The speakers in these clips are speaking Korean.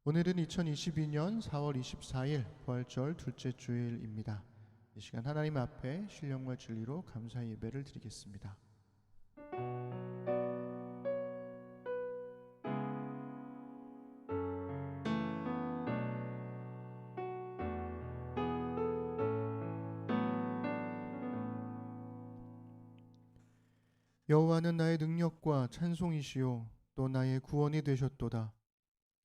오늘은 2022년 4월 24일 부활절 둘째 주일입니다. 이 시간 하나님 앞에 신령과 진리로 감사 예배를 드리겠습니다. 여호와는 나의 능력과 찬송이시요 또 나의 구원이 되셨도다.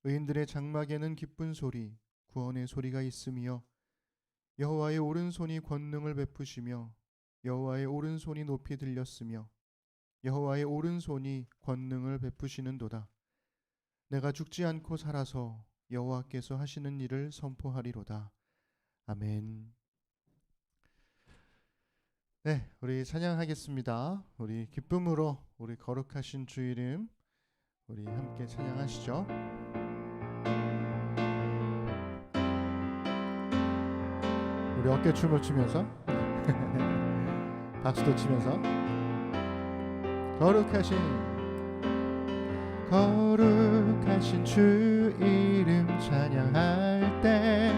의인들의 장막에는 기쁜 소리, 구원의 소리가 있으며 여호와의 오른손이 권능을 베푸시며 여호와의 오른손이 높이 들렸으며 여호와의 오른손이 권능을 베푸시는도다. 내가 죽지 않고 살아서 여호와께서 하시는 일을 선포하리로다. 아멘. 네, 우리 찬양하겠습니다. 우리 기쁨으로 우리 거룩하신 주 이름 우리 함께 찬양하시죠. 우리 어깨춤을 추면서 박수도 치면서 거룩하신 주 이름 찬양할 때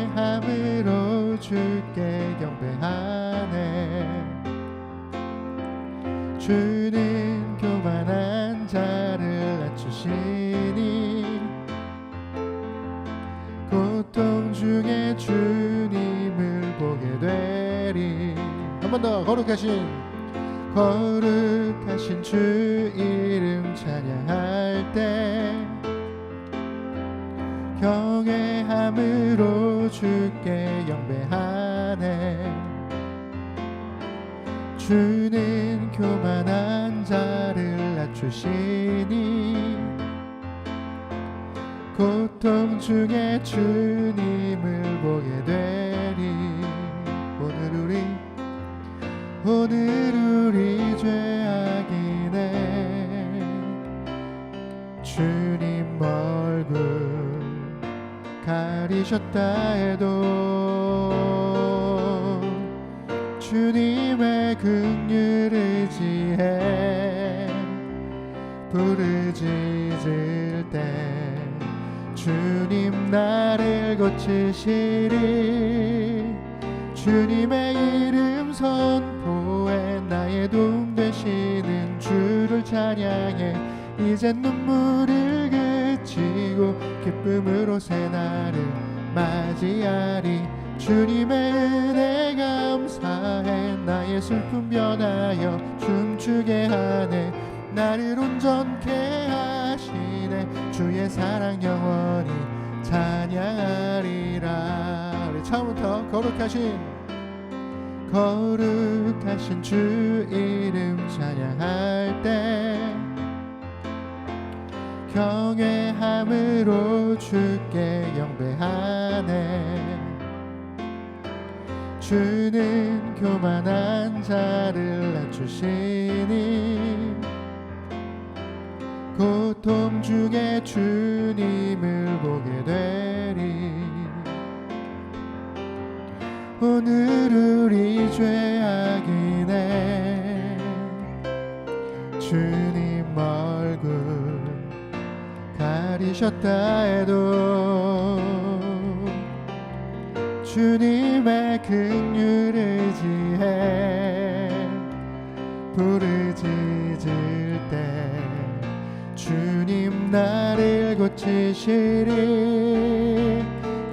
경외함으로 주께 경배하네. 주는 교만한 자를 낮추시니 고통 중에 주님을 보게 되리. 한 번 더 거룩하신 주 이름 찬양할 때 경외함으로 주께 경배하네. 주는 교만한 자를 낮추시니 고통 중에 주님을 보게 되리. 오늘 우리 죄악이네. 주님 얼굴 가리셨다 해도 주님의 긍휼 의지해 부르짖을 때 주님 나를 고치시리. 주님의 이름 선포해 나의 도움 되시는 주를 찬양해. 이젠 눈물을 그치고 기쁨으로 새날을 맞이하리. 주님의 은혜 감사해 나의 슬픔 변하여 춤추게 하네. 나를 온전케 하시네. 주의 사랑 영원히 찬양하리라. 우리 처음부터 거룩하신 주 이름 찬양할 때 경외함으로 주께 경배하네. 주는 교만한 자를 낮추시니 고통 중에 주님을 보게 되리. 오늘 우리 죄악이네. 주님 얼굴 가리셨다 해도 주님의 긍휼 의지해 부르짖을 때 주님 나를 고치시리.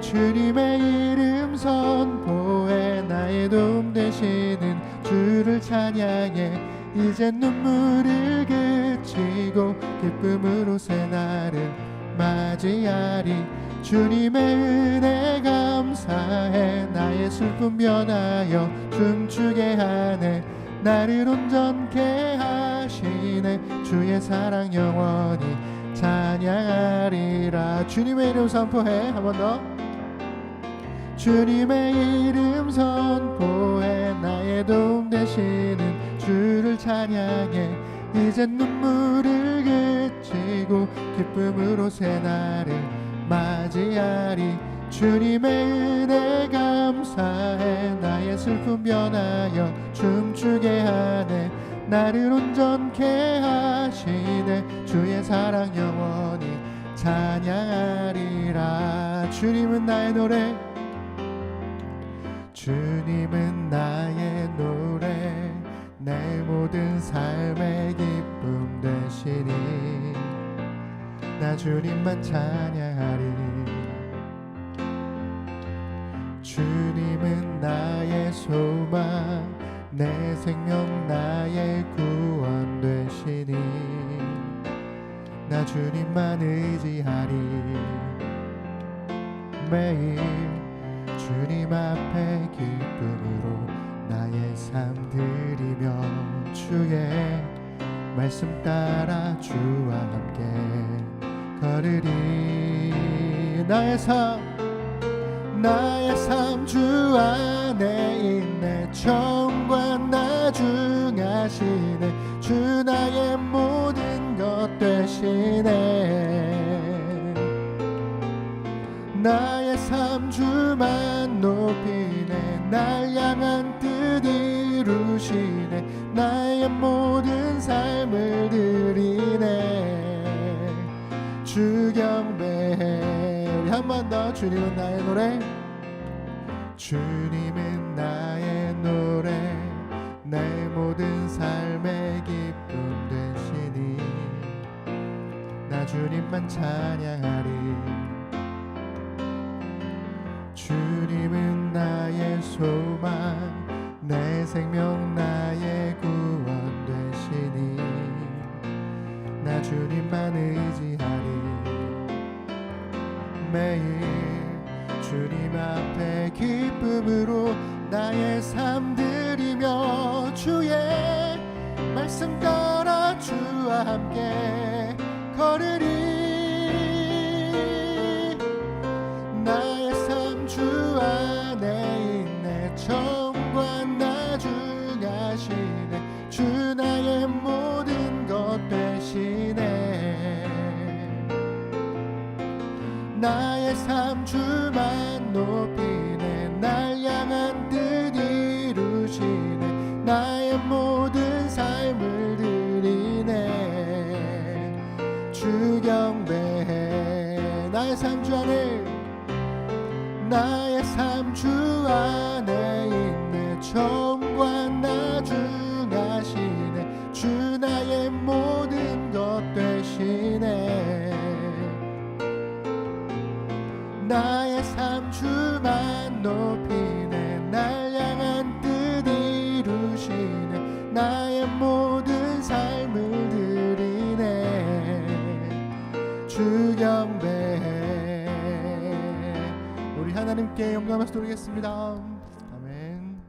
주님의 이름 선포해 나의 도움 되시는 주를 찬양해. 이젠 눈물을 그치고 기쁨으로 새날을 맞이하리. 주님의 은혜 감사해 나의 슬픔 변하여 춤추게 하네. 나를 온전케 하시네. 주의 사랑 영원히 찬양하리라. 주님의 이름 선포해. 한 번 더. 주님의 이름 선포해 나의 도움 되시는 주를 찬양해. 이젠 눈물을 그치고 기쁨으로 새날을 맞이하리. 주님의 은혜 감사해 나의 슬픔 변하여 춤추게 하네. 나를 온전케 하시네. 높이네. 주의 사랑 영원히 찬양하리라. 주님은 나의 노래, 주님은 나의 노래, 내 모든 삶의 기쁨 되시니 나 주님만 찬양하리. 주님은 나의 소망, 내 생명 나의 구원 되시니 나 주님만 의지하리. 매일 주님 앞에 기쁨으로 나의 삶 드리며 주의 말씀 따라 주와 함께 걸으리. 나의 삶 주 안에 있네. 처음과 나중하시네. 주 나의 모든 것 되시네. 나의 삶 주만 높이네. 날 향한 뜻 이루시네. 나의 모든 삶을 드리네. 주 경배해. 우리 한 번 더. 주님은 나의 노래, 주님은 나의 노래, 내 모든 삶의 기쁨 되시니 나 주님만 찬양하리. 주님은 나의 소망, 내 생명 나의 구원 되시니 나 주님만 의지하리. 매일 주님 앞에 기쁨으로 나의 삶 드리며 주의 말씀 따라 주와 함께 걸으리. 나의 삶 주 안에 있네. 처음과 나중하시네. 주 나의 모든 것 되시네. 나의 삶 주만 높이네. 날 향한 뜻 이루시네. 나의 모든 삶을 드리네. 주 경배해. 나의 삶 주 안에, 나의 삶 주 안에 있네. 처음과 나중하시네. 주 나의 모든 것 되시네. 나의 삶 주만 높이네. 날 향한 뜻 이루시네. 나의 모든 삶을 드리네. 주 경배해. 우리 하나님께 영광을 돌리겠습니다. 아멘.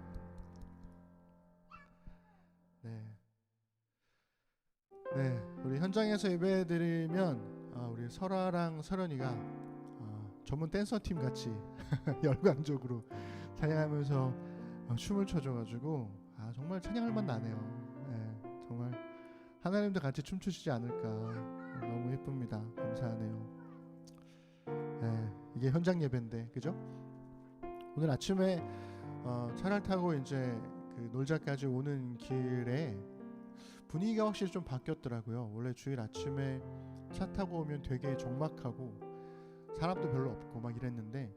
네, 우리 현장에서 예배드리면 우리 설아랑 설현이가 전문 댄서팀 같이 열광적으로 찬양하면서 춤을 춰줘가지고 정말 찬양할 맛 나네요. 정말 하나님도 같이 춤추시지 않을까. 너무 예쁩니다. 감사하네요. 이게 현장 예배인데, 그죠? 오늘 아침에 차를 타고 이제 그 놀자까지 오는 길에 분위기가 확실히 좀 바뀌었더라고요. 원래 주일 아침에 차 타고 오면 되게 적막하고 사람도 별로 없고 막 이랬는데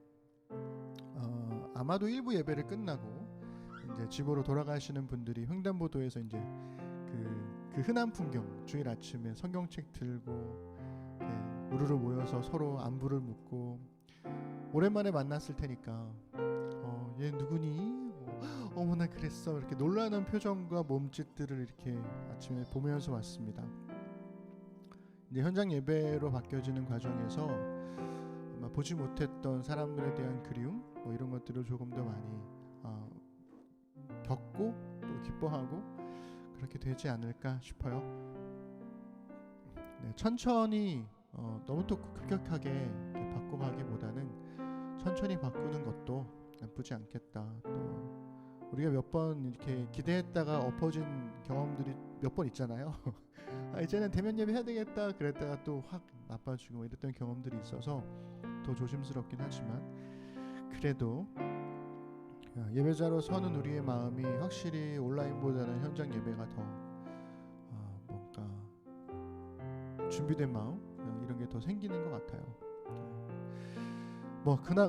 아마도 일부 예배를 끝나고 이제 집으로 돌아가시는 분들이 횡단보도에서 이제 그 흔한 풍경, 주일 아침에 성경책 들고 우르르 모여서 서로 안부를 묻고 오랜만에 만났을 테니까 얘 누구니? 어머나 그랬어. 이렇게 놀라는 표정과 몸짓들을 이렇게 아침에 보면서 왔습니다. 이제 현장 예배로 바뀌어지는 과정에서 보지 못했던 사람들에 대한 그리움 이런 것들을 조금 더 많이 겪고 또 기뻐하고 그렇게 되지 않을까 싶어요. 천천히 너무 또 급격하게 바꿔가기보다는 천천히 바꾸는 것도 나쁘지 않겠다. 또 우리가 몇 번 이렇게 기대했다가 엎어진 경험들이 몇 번 있잖아요. 이제는 대면 예배 해야 되겠다 그랬다가 또 확 나빠지고 이랬던 경험들이 있어서 더 조심스럽긴 하지만 그래도 예배자로 서는 우리의 마음이 확실히 온라인보다는 현장 예배가 더 뭔가 준비된 마음 이런 게 더 생기는 것 같아요.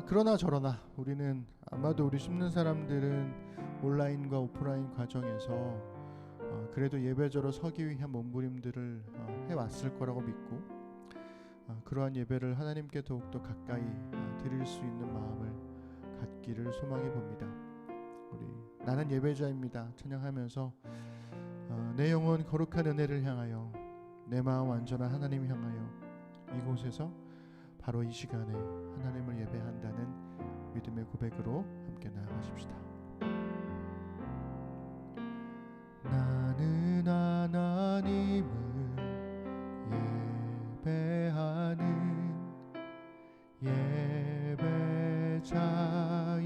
그러나 저러나 우리는 아마도 우리 심는 사람들은 온라인과 오프라인 과정에서 그래도 예배자로 서기 위한 몸부림들을 해왔을 거라고 믿고 그러한 예배를 하나님께 더욱더 가까이 드릴 수 있는 마음을 갖기를 소망해 봅니다. 우리 나는 예배자입니다 찬양하면서 내 영혼 거룩한 은혜를 향하여 내 마음 완전한 하나님 향하여 이곳에서 바로 이 시간에 하나님을 예배한다는 믿음의 고백으로 함께 나아가십시다. 나는 하나님을 예배하는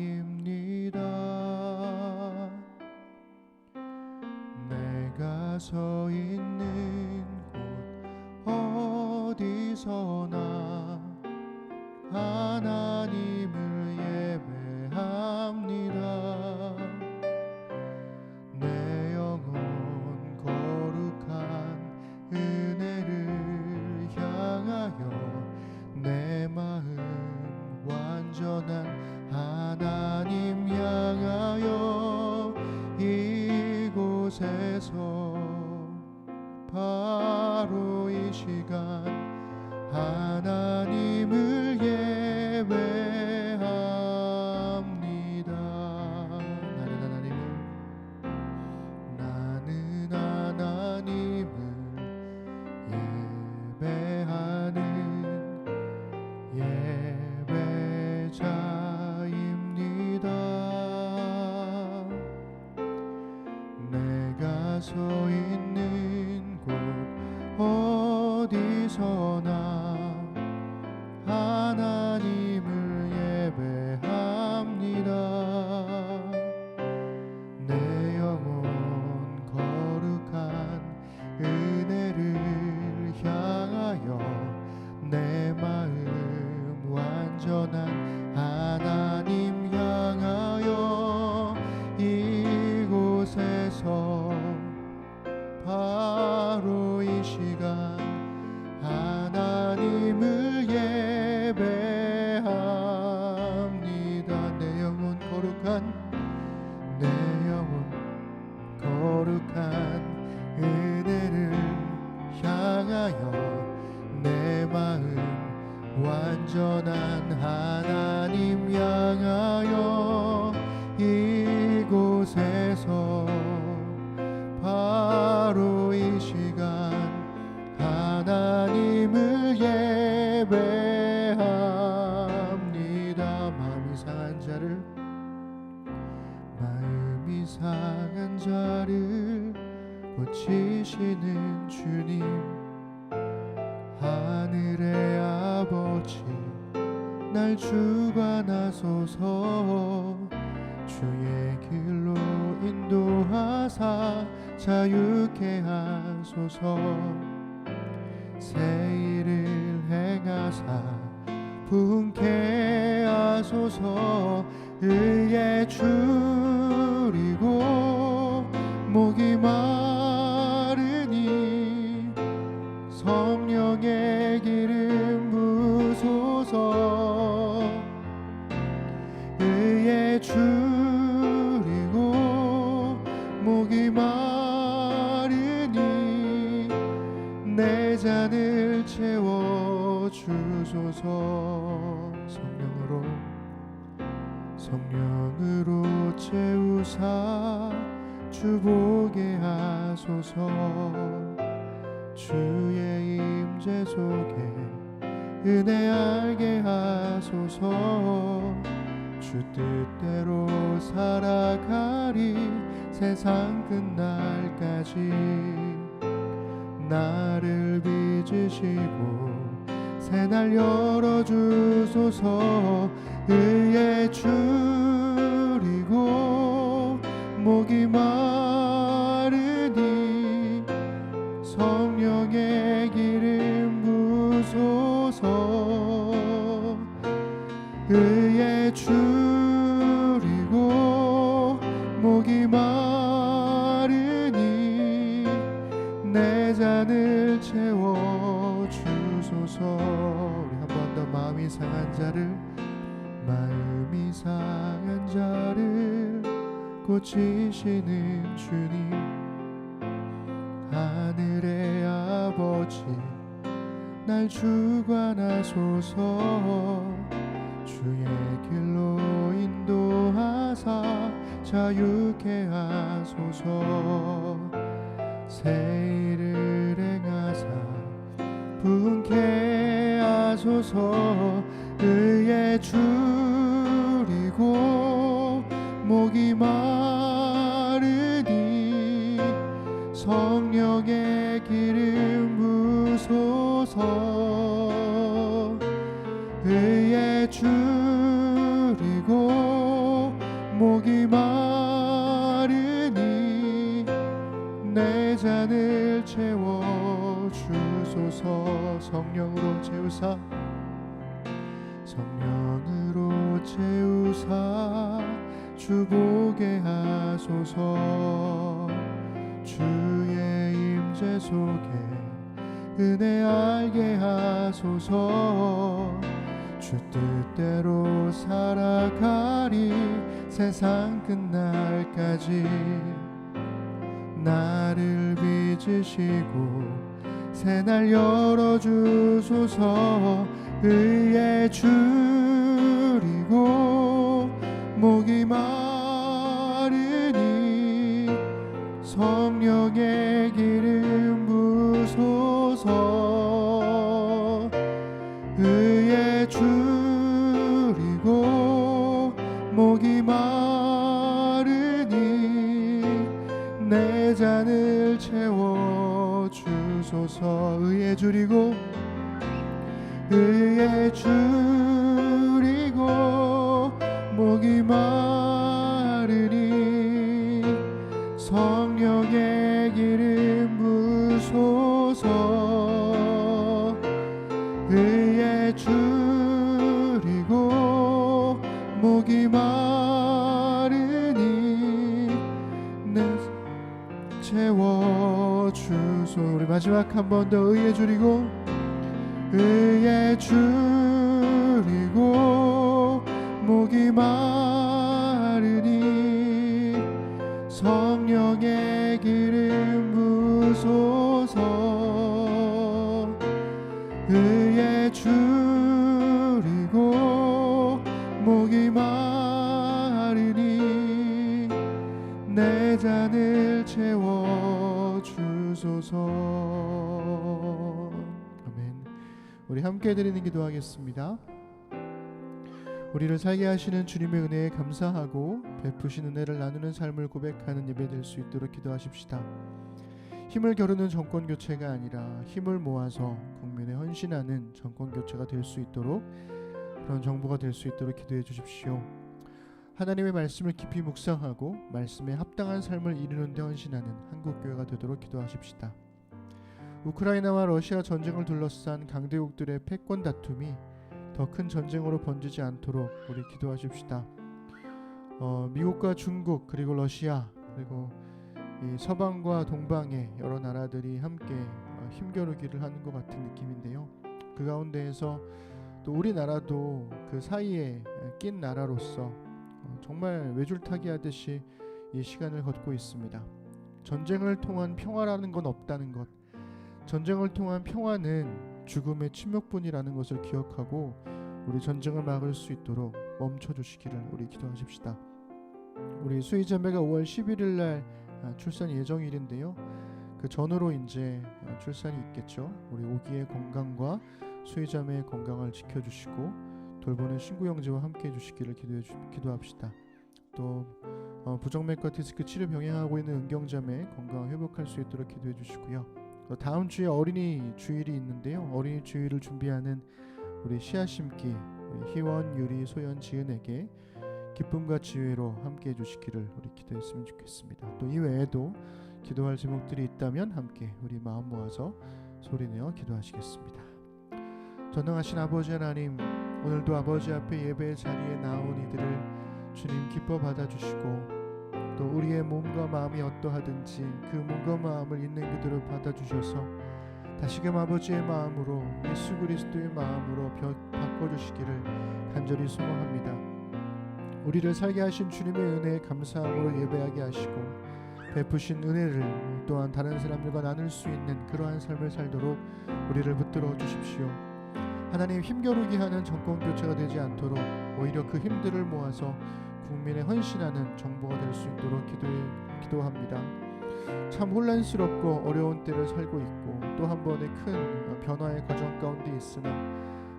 예배자입니다. 내가 서 있는 곳 어디서나 하나님을 예배합니다. 내 영혼 거룩한 은혜를 향하여 내 마음 완전한 하나님 향하여 이곳에서 바로 이 시간 하나님을 예배합니다. 나는 하나님을 예배하는 예배자입니다. 내가 서 있는 곳 어디서나 하나님을 예배합니다. 내 영혼 거룩한 은혜를 향하여 내 마음 완전한 하나님 향하여 이곳에서 바로 이 시간 하나님을 예배합니다. 내 영혼 거룩한 은혜를 향하여 내 마음 완전한 하나님 향하여 이곳에서 바로 이 시간 하나님을 예배합니다. 마음이 상한 자를 고치시는 주님, 하늘의 아버지 날 주관하소서. 주의 길로 인도하사 자유케 하소서. 새 일을 행하사 부흥케 하소서. 의에 줄이고 목이 마르니 성령의 기름 부소서. 의에 줄이고 목이 마르니 내 잔을 채워주소서. 성령으로 채우사 주보게 하소서. 주의 임재 속에 은혜 알게 하소서. 주 뜻대로 살아가리 세상 끝날까지. 나를 빚으시고 새날 열어주소서. 의에 줄이고 목이 마르니 성령의 기름 부소서. 의에 줄이고 목이 마르니 내 잔을 채워주소서. 주소서. 우리 한 번 더 마음이 상한 자를 고치시는 주님, 하늘의 아버지 날 주관하소서. 주의 길로 인도하사 자유케 하소서. 새 일을 행하사 분케 하소서. 의에 줄이고 목이 마르니 성령의 기름 부소서. 의에 줄이고 목이 마르니 내 잔을 채워 주소서. 성령으로 채우사 주보게 하소서. 주의 임재 속에 은혜 알게 하소서. 주 뜻대로 살아가리 세상 끝날까지. 나를 빚으시고 새날 열어주소서. 의에 줄이고 목이 마르니 성령의 기름 부소서. 의에 줄이고 목이 마르니 내 잔을 채워 주소서. 의에 줄이고 목이 마르니 성령의 기름 부소서. 의에 줄이고 목이 마르니 내 채워 주소. 우리 마지막 한 번 더. 의에 줄이고 목이 마르니 성령의 기름 부소서. 의에 줄이고 목이 마르니 내 잔을 채워 주소서. 아멘. 우리 함께 드리는 기도하겠습니다. 우리를 살게 하시는 주님의 은혜에 감사하고 베푸신 은혜를 나누는 삶을 고백하는 예배 될 수 있도록 기도하십시다. 힘을 겨루는 정권 교체가 아니라 힘을 모아서 국민에 헌신하는 정권 교체가 될 수 있도록, 그런 정부가 될 수 있도록 기도해 주십시오. 하나님의 말씀을 깊이 묵상하고 말씀에 합당한 삶을 이루는 데 헌신하는 한국교회가 되도록 기도하십시다. 우크라이나와 러시아 전쟁을 둘러싼 강대국들의 패권 다툼이 더 큰 전쟁으로 번지지 않도록 우리 기도하십시다. 미국과 중국 그리고 러시아 그리고 이 서방과 동방의 여러 나라들이 함께 힘겨루기를 하는 것 같은 느낌인데요. 그 가운데에서 또 우리나라도 그 사이에 낀 나라로서 정말 외줄타기 하듯이 이 시간을 걷고 있습니다. 전쟁을 통한 평화라는 건 없다는 것, 전쟁을 통한 평화는 죽음의 침묵뿐이라는 것을 기억하고 우리 전쟁을 막을 수 있도록 멈춰주시기를 우리 기도하십시다. 우리 수희자매가 5월 11일 날 출산 예정일인데요. 그 전후로 이제 출산이 있겠죠. 우리 오기의 건강과 수희자매의 건강을 지켜주시고 돌보는 신구 형제와 함께 해주시기를 기도합시다. 또 부정맥과 디스크 치료 병행하고 있는 은경자매 건강 회복할 수 있도록 기도해 주시고요. 다음 주에 어린이 주일이 있는데요. 어린이 주일을 준비하는 우리 씨앗 심기 우리 희원, 유리, 소연, 지은에게 기쁨과 지혜로 함께 해주시기를 우리 기도했으면 좋겠습니다. 또 이외에도 기도할 제목들이 있다면 함께 우리 마음 모아서 소리내어 기도하시겠습니다. 전능하신 아버지 하나님, 오늘도 아버지 앞에 예배의 자리에 나온 이들을 주님 기뻐 받아주시고 또 우리의 몸과 마음이 어떠하든지 그 몸과 마음을 있는 그대로 받아주셔서 다시금 아버지의 마음으로 예수 그리스도의 마음으로 바꿔주시기를 간절히 소망합니다. 우리를 살게 하신 주님의 은혜에 감사함으로 예배하게 하시고 베푸신 은혜를 또한 다른 사람들과 나눌 수 있는 그러한 삶을 살도록 우리를 붙들어 주십시오. 하나님, 힘겨루게 하는 정권 교체가 되지 않도록 오히려 그 힘들을 모아서 국민에 헌신하는 정부가 될 수 있도록 기도합니다. 참 혼란스럽고 어려운 때를 살고 있고 또 한 번의 큰 변화의 과정 가운데 있으나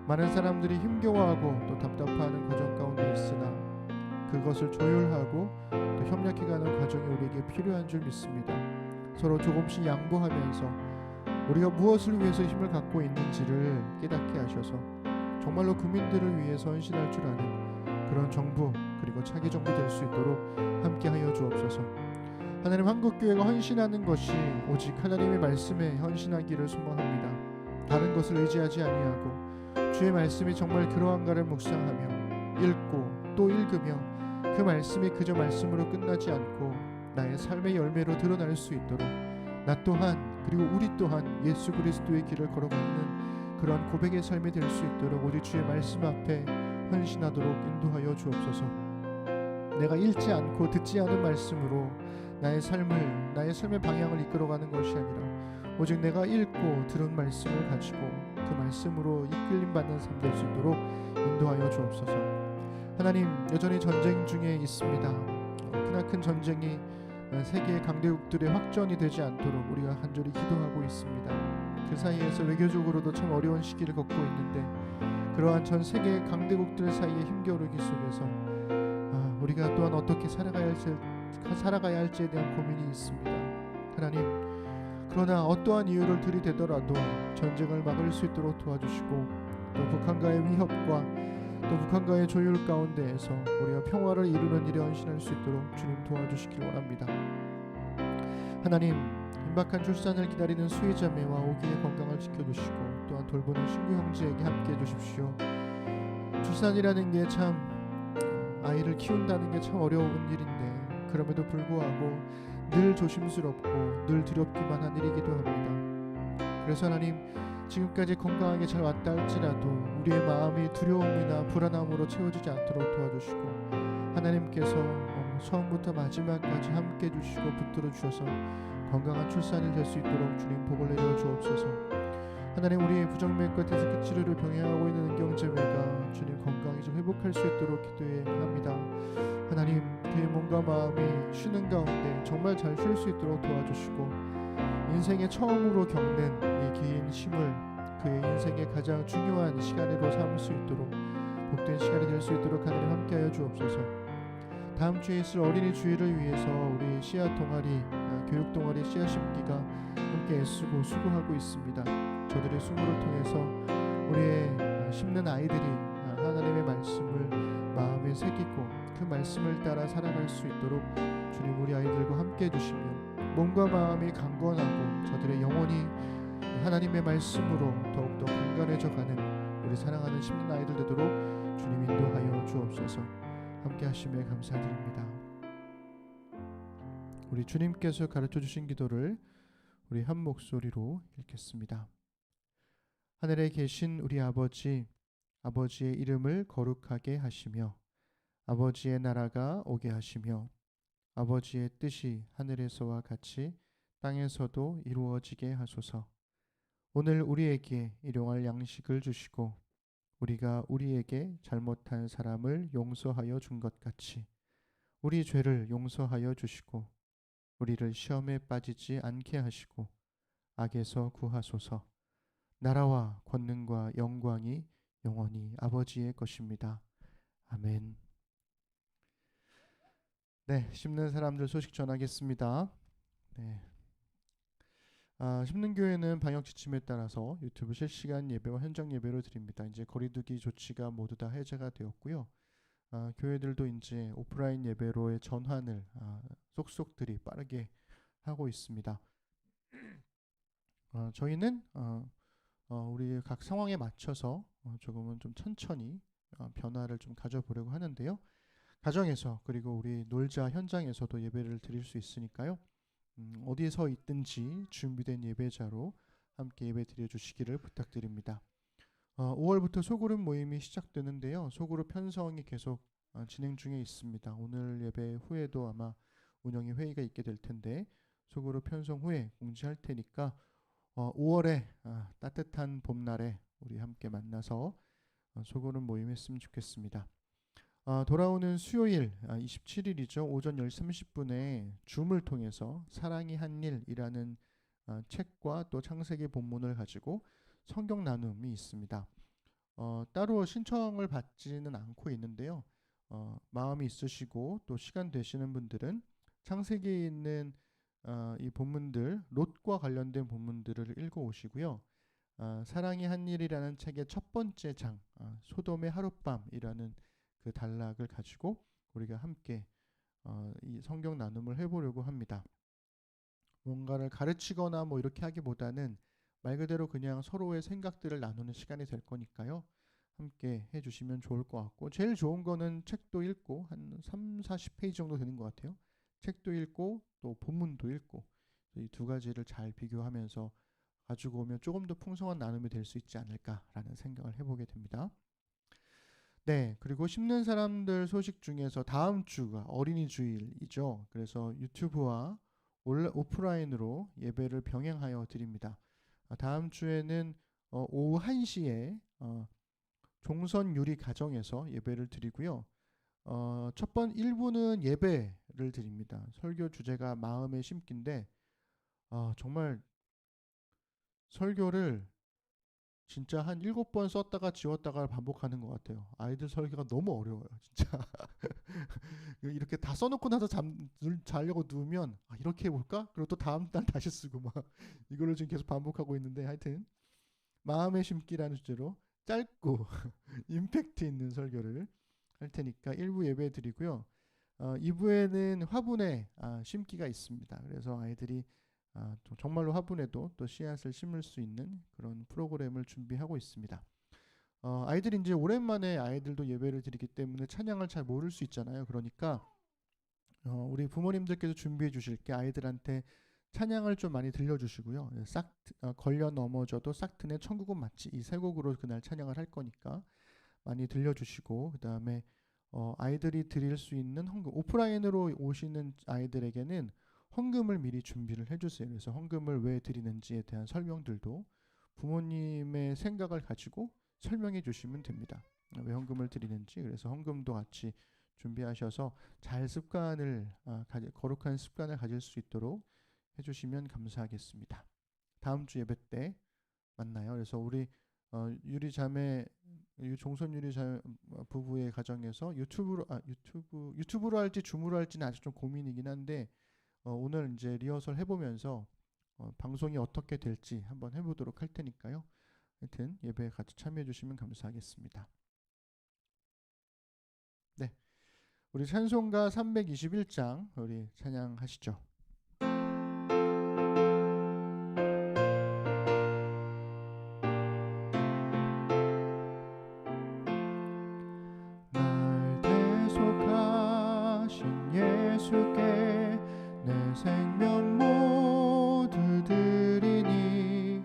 많은 사람들이 힘겨워하고 또 답답해하는 과정 가운데 있으나 그것을 조율하고 또 협력해가는 과정이 우리에게 필요한 줄 믿습니다. 서로 조금씩 양보하면서 우리가 무엇을 위해서 힘을 갖고 있는지를 깨닫게 하셔서 정말로 국민들을 위해서 헌신할 줄 아는 그런 정부 그리고 차기 정부 될 수 있도록 함께하여 주옵소서. 하나님, 한국교회가 헌신하는 것이 오직 하나님의 말씀에 헌신하기를 소망합니다. 다른 것을 의지하지 아니하고 주의 말씀이 정말 그러한가를 묵상하며 읽고 또 읽으며 그 말씀이 그저 말씀으로 끝나지 않고 나의 삶의 열매로 드러날 수 있도록 나 또한 그리고 우리 또한 예수 그리스도의 길을 걸어가는 그러한 고백의 삶이 될 수 있도록 오직 주의 말씀 앞에 헌신하도록 인도하여 주옵소서. 내가 읽지 않고 듣지 않은 말씀으로 나의 삶의 방향을 이끌어가는 것이 아니라 오직 내가 읽고 들은 말씀을 가지고 그 말씀으로 이끌림 받는 삶 될 수 있도록 인도하여 주옵소서. 하나님, 여전히 전쟁 중에 있습니다. 크나큰 전쟁이 세계의 강대국들의 확전이 되지 않도록 우리가 간절히 기도하고 있습니다. 그 사이에서 외교적으로도 참 어려운 시기를 겪고 있는데 그러한 전 세계의 강대국들 사이의 힘겨루기 속에서 우리가 또한 어떻게 살아가야 할지에 대한 고민이 있습니다. 하나님, 그러나 어떠한 이유를 들이대더라도 전쟁을 막을 수 있도록 도와주시고 또 북한과의 위협과 또 북한과의 조율 가운데에서 우리가 평화를 이루는 일에 헌신할 수 있도록 주님 도와주시길 원합니다. 하나님, 임박한 출산을 기다리는 수혜자매와 오기의 건강을 지켜주시고 또한 돌보는 신구 형제에게 함께해 주십시오. 출산이라는 게 참 아이를 키운다는 게 참 어려운 일인데 그럼에도 불구하고 늘 조심스럽고 늘 두렵기만 한 일이기도 합니다. 그래서 하나님, 지금까지 건강하게 잘 왔다 할지라도 우리의 마음이 두려움이나 불안함으로 채워지지 않도록 도와주시고 하나님께서 처음부터 마지막까지 함께해 주시고 붙들어 주셔서 건강한 출산이 될 수 있도록 주님 복을 내려 주옵소서. 하나님, 우리의 부정맥과 디스크 치료를 병행하고 있는 은경제매가 주님 건강히 좀 회복할 수 있도록 기도해야 합니다. 하나님, 그의 몸과 마음이 쉬는 가운데 정말 잘 쉴 수 있도록 도와주시고 인생의 처음으로 겪는 이 긴 쉼을 그의 인생의 가장 중요한 시간으로 삼을 수 있도록 복된 시간이 될 수 있도록 하나님 함께하여 주옵소서. 다음 주에 있을 어린이 주일을 위해서 우리 씨앗 동아리 교육 동아리 씨앗 심기가 함께 애쓰고 수고하고 있습니다. 저들의 수고를 통해서 우리의 심는 아이들이 하나님의 말씀을 마음에 새기고 그 말씀을 따라 살아갈 수 있도록 주님 우리 아이들과 함께해 주시며 몸과 마음이 강건하고 저들의 영혼이 하나님의 말씀으로 더욱더 강건해져 가는 우리 사랑하는 심는 아이들 되도록 주님 인도하여 주옵소서. 함께 하심에 감사드립니다. 우리 주님께서 가르쳐 주신 기도를 우리 한 목소리로 읽겠습니다. 하늘에 계신 우리 아버지, 아버지의 이름을 거룩하게 하시며 아버지의 나라가 오게 하시며 아버지의 뜻이 하늘에서와 같이 땅에서도 이루어지게 하소서. 오늘 우리에게 일용할 양식을 주시고 우리가 우리에게 잘못한 사람을 용서하여 준 것 같이 우리 죄를 용서하여 주시고 우리를 시험에 빠지지 않게 하시고 악에서 구하소서. 나라와 권능과 영광이 영원히 아버지의 것입니다. 아멘. 네, 심는 사람들 소식 전하겠습니다. 네. 심는교회는 방역 지침에 따라서 유튜브 실시간 예배와 현장 예배로 드립니다. 이제 거리두기 조치가 모두 다 해제가 되었고요. 교회들도 이제 오프라인 예배로의 전환을 속속들이 빠르게 하고 있습니다. 저희는 우리 각 상황에 맞춰서 조금은 좀 천천히 변화를 좀 가져보려고 하는데요. 가정에서 그리고 우리 놀자 현장에서도 예배를 드릴 수 있으니까요. 어디서 있든지 준비된 예배자로 함께 예배 드려주시기를 부탁드립니다. 5월부터 소그룹 모임이 시작되는데요. 소그룹 편성이 계속 진행 중에 있습니다. 오늘 예배 후에도 아마 운영위 회의가 있게 될 텐데 소그룹 편성 후에 공지할 테니까 5월에 따뜻한 봄날에 우리 함께 만나서 소그룹 모임 했으면 좋겠습니다. 돌아오는 수요일 27일이죠. 오전 10시 30분에 줌을 통해서 사랑이 한 일이라는 책과 또 창세기 본문을 가지고 성경 나눔이 있습니다. 따로 신청을 받지는 않고 있는데요. 마음이 있으시고 또 시간 되시는 분들은 창세기에 있는 이 본문들, 롯과 관련된 본문들을 읽어 오시고요. 사랑이 한 일이라는 책의 첫 번째 장, 소돔의 하룻밤이라는 그 단락을 가지고 우리가 함께 이 성경 나눔을 해보려고 합니다. 뭔가를 가르치거나 뭐 이렇게 하기보다는 말 그대로 그냥 서로의 생각들을 나누는 시간이 될 거니까요. 함께 해주시면 좋을 것 같고, 제일 좋은 거는 책도 읽고 한 30-40페이지 정도 되는 것 같아요. 책도 읽고 또 본문도 읽고 이 두 가지를 잘 비교하면서 가지고 오면 조금 더 풍성한 나눔이 될 수 있지 않을까라는 생각을 해보게 됩니다. 네, 그리고 심는 사람들 소식 중에서 다음 주가 어린이 주일이죠. 그래서 유튜브와 오프라인으로 예배를 병행하여 드립니다. 다음 주에는 오후 1시에 종선 유리 가정에서 예배를 드리고요. 첫 번 1부는 예배를 드립니다. 설교 주제가 마음의 심기인데 정말 설교를 진짜 한 7번 썼다가 지웠다가 반복하는 것 같아요. 아이들 설교가 너무 어려워요. 진짜 이렇게 다 써놓고 나서 자려고 누우면 이렇게 해볼까? 그리고 또 다음 날 다시 쓰고 막 이거를 지금 계속 반복하고 있는데, 하여튼 마음의 심기라는 주제로 짧고 임팩트 있는 설교를 할 테니까 1부 예배 드리고요. 2부에는 화분에 심기가 있습니다. 그래서 아이들이 정말로 화분에도 또 씨앗을 심을 수 있는 그런 프로그램을 준비하고 있습니다. 아이들이 이제 오랜만에 아이들도 예배를 드리기 때문에 찬양을 잘 모를 수 있잖아요. 그러니까 우리 부모님들께서 준비해 주실 게 아이들한테 찬양을 좀 많이 들려주시고요. 걸려 넘어져도 싹트네 천국은 맞지, 이 세 곡으로 그날 찬양을 할 거니까 많이 들려주시고, 그 다음에 아이들이 드릴 수 있는 헌금, 오프라인으로 오시는 아이들에게는 헌금을 미리 준비를 해주세요. 그래서 헌금을 왜 드리는지에 대한 설명들도 부모님의 생각을 가지고 설명해 주시면 됩니다. 왜 헌금을 드리는지. 그래서 헌금도 같이 준비하셔서 거룩한 습관을 가질 수 있도록 해주시면 감사하겠습니다. 다음 주 예배 때 만나요. 그래서 우리 종선 유리 자매 부부의 가정에서 유튜브로 할지 줌으로 할지는 아직 좀 고민이긴 한데, 오늘 이제 리허설 해보면서 방송이 어떻게 될지 한번 해보도록 할 테니까요. 하여튼 예배에 같이 참여해 주시면 감사하겠습니다. 네, 우리 찬송가 321장 우리 찬양하시죠. 날 대속하신 예수께 내 생명 모두 드리니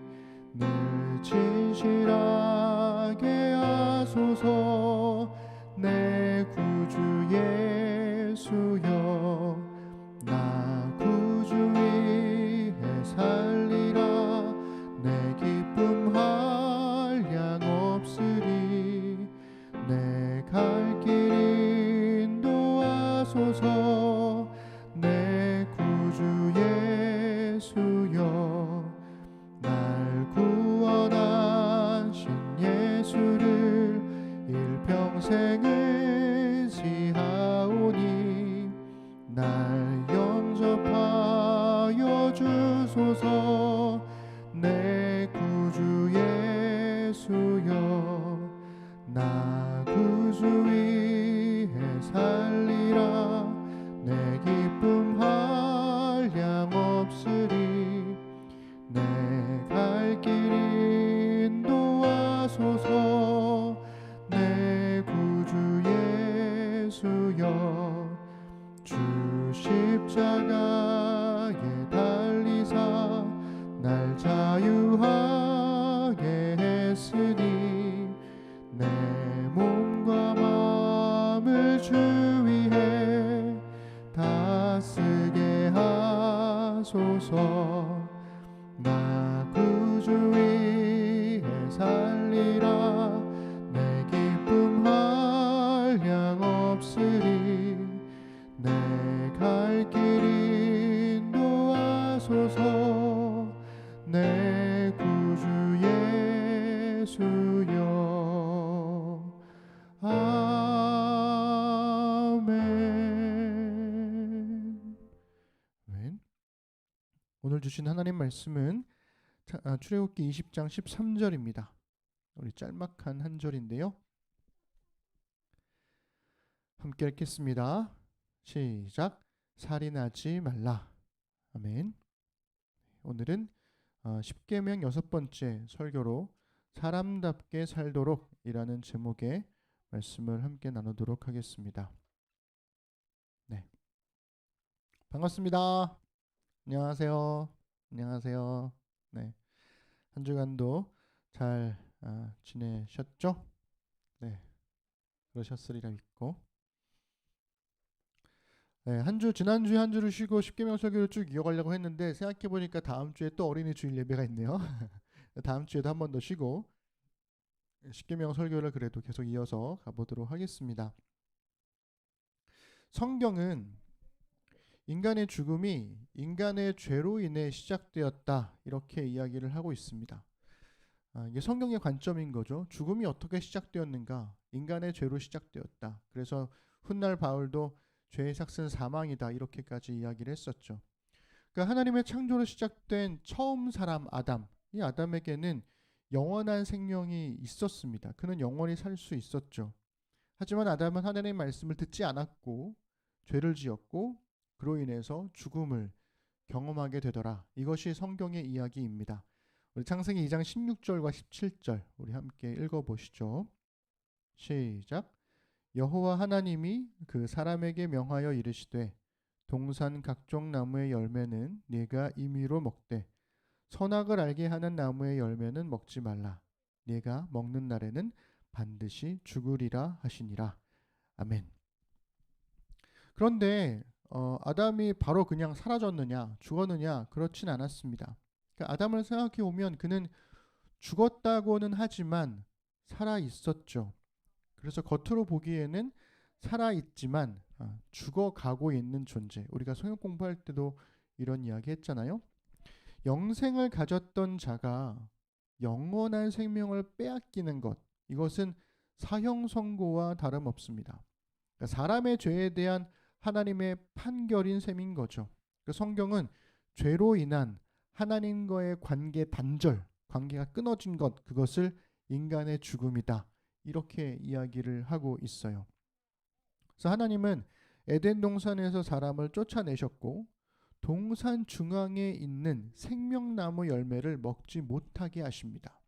늘 진실하게 하소서. 내 구주 예수여, 나 구주 위에 살리라. 내 기쁨 한량 없으리. 내 갈 길 인도하소서. 내 구주 예수여, 날 구원하신 예수를 일평생을 시하오니 날 영접하여 주소서. 내 구주 예수여, 나 구주 위에 살리라. 내 기쁨 한량 없으리. 내 갈 길 인도하소서. 내 구주 예수여, 주 십자가에 달리사 날 자유하소서. 예수여 아멘. 아멘. 오늘 주신 하나님 말씀은 출애굽기 20장 13절입니다. 우리 짤막한 한 절인데요. 함께 읽겠습니다. 시작. 살인하지 말라. 아멘. 오늘은 10계명 6번째 설교로 사람답게 살도록 이라는 제목의 말씀을 함께 나누도록 하겠습니다. 네. 반갑습니다. 안녕하세요. 안녕하세요. 네. 한 주간도 잘 지내셨죠? 네. 그러셨으리라 믿고. 네, 지난주에 한 주를 쉬고 10계명 설교를 쭉 이어가려고 했는데 생각해보니까 다음 주에 또 어린이 주일 예배가 있네요. 다음 주에도 한 번 더 쉬고 10계명 설교를 그래도 계속 이어서 가보도록 하겠습니다. 성경은 인간의 죽음이 인간의 죄로 인해 시작되었다 이렇게 이야기를 하고 있습니다. 이게 성경의 관점인 거죠. 죽음이 어떻게 시작되었는가? 인간의 죄로 시작되었다. 그래서 훗날 바울도 죄의 삭은 사망이다 이렇게까지 이야기를 했었죠. 그러니까 하나님의 창조로 시작된 처음 사람 아담, 이 아담에게는 영원한 생명이 있었습니다. 그는 영원히 살 수 있었죠. 하지만 아담은 하나님의 말씀을 듣지 않았고 죄를 지었고 그로 인해서 죽음을 경험하게 되더라. 이것이 성경의 이야기입니다. 우리 창세기 2장 16절과 17절 우리 함께 읽어보시죠. 시작. 여호와 하나님이 그 사람에게 명하여 이르시되 동산 각종 나무의 열매는 네가 임의로 먹되 선악을 알게 하는 나무의 열매는 먹지 말라. 네가 먹는 날에는 반드시 죽으리라 하시니라. 아멘. 그런데 아담이 바로 그냥 사라졌느냐 죽었느냐 그렇진 않았습니다. 그러니까 아담을 생각해 보면 그는 죽었다고는 하지만 살아 있었죠. 그래서 겉으로 보기에는 살아있지만 죽어가고 있는 존재. 우리가 성경 공부할 때도 이런 이야기 했잖아요. 영생을 가졌던 자가 영원한 생명을 빼앗기는 것, 이것은 사형 선고와 다름없습니다. 그러니까 사람의 죄에 대한 하나님의 판결인 셈인 거죠. 그러니까 성경은 죄로 인한 하나님과의 관계 단절, 관계가 끊어진 것, 그것을 인간의 죽음이다. 이렇게 이야기를 하고 있어요. 그래서 하나님은 에덴 동산에서 사람을 쫓아내셨고 동산 중앙에 있는 생명나무 열매를 먹지 못하게 하십니다.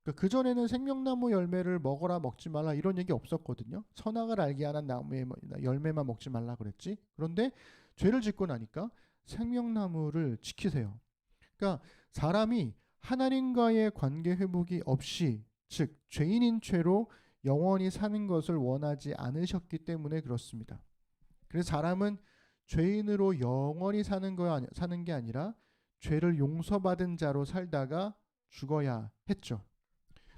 그전에는 생명나무 열매를 먹어라 먹지 말라 이런 얘기 없었거든요. 선악을 알게 하는 나무의 열매만 먹지 말라 그랬지. 그런데 죄를 짓고 나니까 생명나무를 지키세요. 그러니까 사람이 하나님과의 관계 회복이 없이 즉 죄인인 죄로 영원히 사는 것을 원하지 않으셨기 때문에 그렇습니다. 그래서 사람은 죄인으로 영원히 사는 게 아니라 죄를 용서받은 자로 살다가 죽어야 했죠.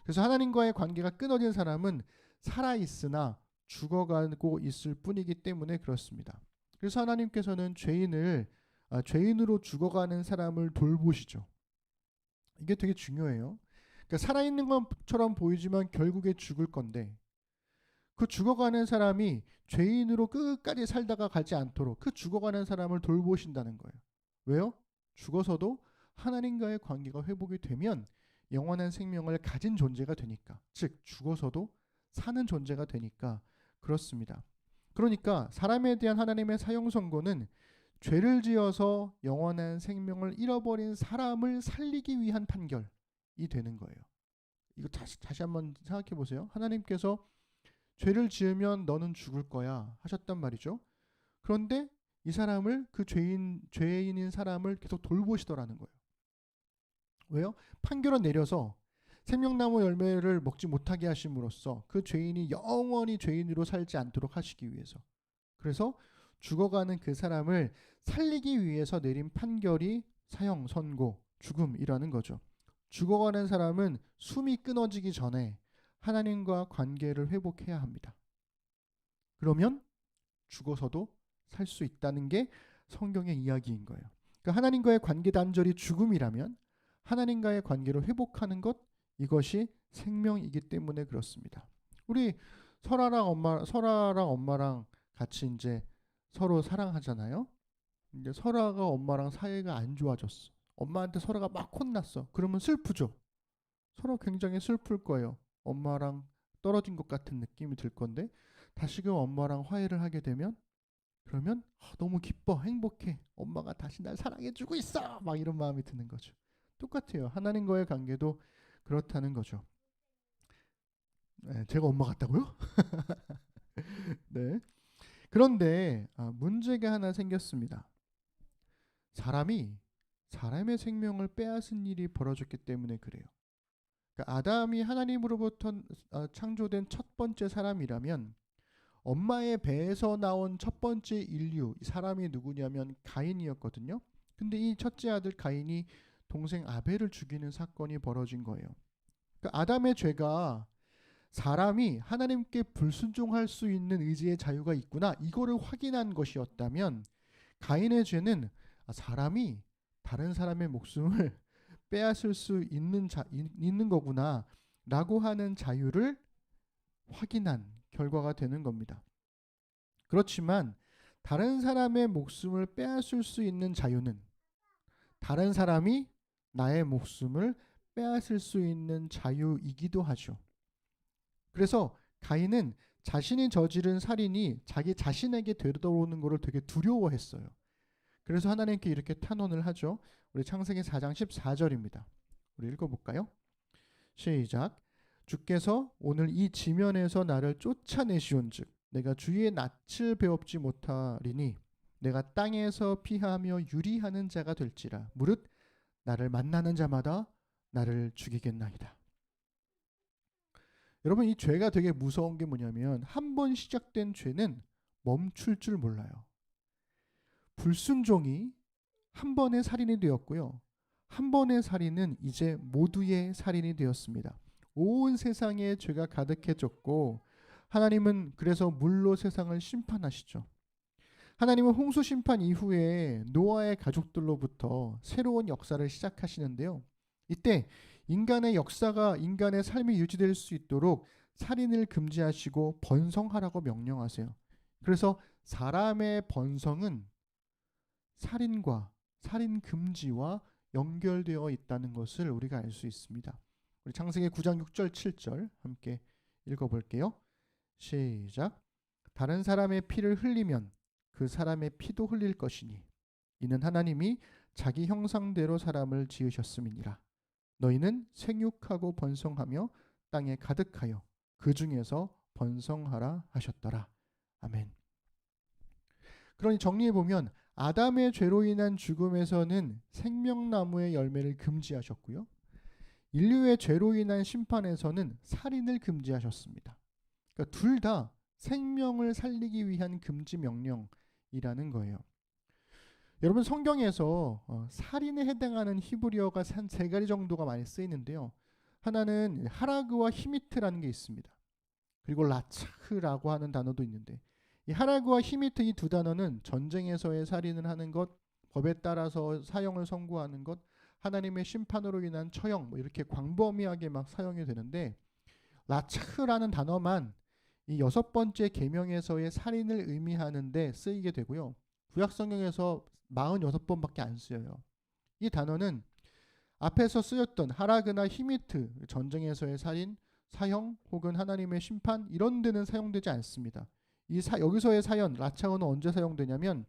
그래서 하나님과의 관계가 끊어진 사람은 살아있으나 죽어가고 있을 뿐이기 때문에 그렇습니다. 그래서 하나님께서는 죄인으로 죽어가는 사람을 돌보시죠. 이게 되게 중요해요. 그러니까 살아있는 것처럼 보이지만 결국에 죽을 건데 그 죽어가는 사람이 죄인으로 끝까지 살다가 가지 않도록 그 죽어가는 사람을 돌보신다는 거예요. 왜요? 죽어서도 하나님과의 관계가 회복이 되면 영원한 생명을 가진 존재가 되니까, 즉 죽어서도 사는 존재가 되니까 그렇습니다. 그러니까 사람에 대한 하나님의 사형 선고는 죄를 지어서 영원한 생명을 잃어버린 사람을 살리기 위한 판결이 되는 거예요. 이거 다시 한번 생각해 보세요. 하나님께서 죄를 지으면 너는 죽을 거야 하셨단 말이죠. 그런데 이 사람을 그 죄인인 사람을 계속 돌보시더라는 거예요. 왜요? 판결을 내려서 생명나무 열매를 먹지 못하게 하심으로써 그 죄인이 영원히 죄인으로 살지 않도록 하시기 위해서. 그래서 죽어가는 그 사람을 살리기 위해서 내린 판결이 사형, 선고, 죽음이라는 거죠. 죽어가는 사람은 숨이 끊어지기 전에 하나님과 관계를 회복해야 합니다. 그러면 죽어서도 살 수 있다는 게 성경의 이야기인 거예요. 그러니까 하나님과의 관계 단절이 죽음이라면 하나님과의 관계를 회복하는 것, 이것이 생명이기 때문에 그렇습니다. 우리 설아랑 엄마랑 같이 이제 서로 사랑하잖아요. 이제 설아가 엄마랑 사이가 안 좋아졌어. 엄마한테 설아가 막 혼났어. 그러면 슬프죠. 설아 굉장히 슬플 거예요. 엄마랑 떨어진 것 같은 느낌이 들 건데 다시금 엄마랑 화해를 하게 되면 그러면 너무 기뻐, 행복해. 엄마가 다시 날 사랑해주고 있어. 막 이런 마음이 드는 거죠. 똑같아요. 하나님과의 관계도 그렇다는 거죠. 네, 제가 엄마 같다고요? 네. 그런데 문제가 하나 생겼습니다. 사람의 생명을 빼앗은 일이 벌어졌기 때문에 그래요. 그러니까 아담이 하나님으로부터 창조된 첫 번째 사람이라면 엄마의 배에서 나온 첫 번째 인류, 사람이 누구냐면 가인이었거든요. 근데 이 첫째 아들 가인이 동생 아벨을 죽이는 사건이 벌어진 거예요. 그러니까 아담의 죄가 사람이 하나님께 불순종할 수 있는 의지의 자유가 있구나, 이거를 확인한 것이었다면 가인의 죄는 사람이 다른 사람의 목숨을 빼앗을 수 있는 거구나 라고 하는 자유를 확인한 결과가 되는 겁니다. 그렇지만 다른 사람의 목숨을 빼앗을 수 있는 자유는 다른 사람이 나의 목숨을 빼앗을 수 있는 자유이기도 하죠. 그래서 가인은 자신이 저지른 살인이 자기 자신에게 되돌아오는 것을 되게 두려워했어요. 그래서 하나님께 이렇게 탄원을 하죠. 우리 창세기 4장 14절입니다. 우리 읽어볼까요? 시작. 주께서 오늘 이 지면에서 나를 쫓아내시온즉 내가 주의 낯을 배웁지 못하리니 내가 땅에서 피하며 유리하는 자가 될지라. 무릇 나를 만나는 자마다 나를 죽이겠나이다. 여러분, 이 죄가 되게 무서운 게 뭐냐면 한 번 시작된 죄는 멈출 줄 몰라요. 불순종이 한 번의 살인이 되었고요. 한 번의 살인은 이제 모두의 살인이 되었습니다. 온 세상에 죄가 가득해졌고 하나님은 그래서 물로 세상을 심판하시죠. 하나님은 홍수 심판 이후에 노아의 가족들로부터 새로운 역사를 시작하시는데요. 이때 인간의 역사가, 인간의 삶이 유지될 수 있도록 살인을 금지하시고 번성하라고 명령하세요. 그래서 사람의 번성은 살인과 살인 금지와 연결되어 있다는 것을 우리가 알 수 있습니다. 우리 창세기 9장 6절 7절 함께 읽어볼게요. 시작. 다른 사람의 피를 흘리면 그 사람의 피도 흘릴 것이니 이는 하나님이 자기 형상대로 사람을 지으셨음이니라. 너희는 생육하고 번성하며 땅에 가득하여 그 중에서 번성하라 하셨더라. 아멘. 그러니 정리해보면 아담의 죄로 인한 죽음에서는 생명나무의 열매를 금지하셨고요. 인류의 죄로 인한 심판에서는 살인을 금지하셨습니다. 그러니까 둘 다 생명을 살리기 위한 금지 명령이라는 거예요. 여러분, 성경에서 살인에 해당하는 히브리어가 한 세 가지 정도가 많이 쓰이는데요. 하나는 하라그와 히미트라는 게 있습니다. 그리고 라차흐라고 하는 단어도 있는데, 이 하라그와 히미트 이 두 단어는 전쟁에서의 살인을 하는 것, 법에 따라서 사형을 선고하는 것, 하나님의 심판으로 인한 처형, 이렇게 광범위하게 막 사용이 되는데, 라차흐라는 단어만 이 6번째 계명에서의 살인을 의미하는데 쓰이게 되고요. 구약 성경에서 46번밖에 안 쓰여요. 이 단어는 앞에서 쓰였던 하라그나 히미트, 전쟁에서의 살인, 사형 혹은 하나님의 심판, 이런 데는 사용되지 않습니다. 여기서의 사연, 라차흐는 언제 사용되냐면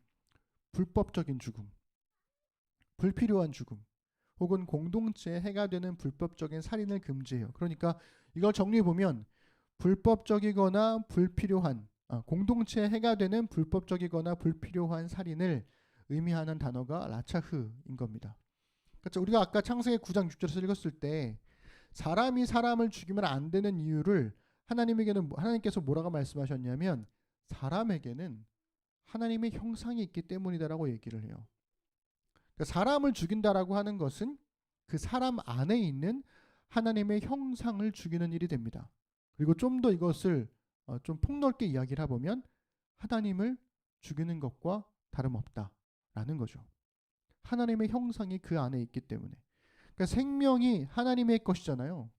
불법적인 죽음, 불필요한 죽음, 혹은 공동체에 해가 되는 불법적인 살인을 금지해요. 그러니까 이걸 정리해보면 불법적이거나 불필요한, 공동체에 해가 되는 불법적이거나 불필요한 살인을 의미하는 단어가 라차흐인 겁니다. 그렇죠? 우리가 아까 창세기 9장 6절에서 읽었을 때 사람이 사람을 죽이면 안 되는 이유를 하나님께서 뭐라고 말씀하셨냐면 사람에게는 하나님의 형상이 있기 때문이다라고 얘기를 해요. 그러니까 사람을 죽인다라고 하는 것은 그 사람 안에 있는 하나님의 형상을 죽이는 일이 됩니다. 그리고 좀 더 이것을 좀 폭넓게 이야기를 해보면 하나님을 죽이는 것과 다름없다라는 거죠. 하나님의 형상이 그 안에 있기 때문에. 그러니까 생명이 하나님의 것이잖아요.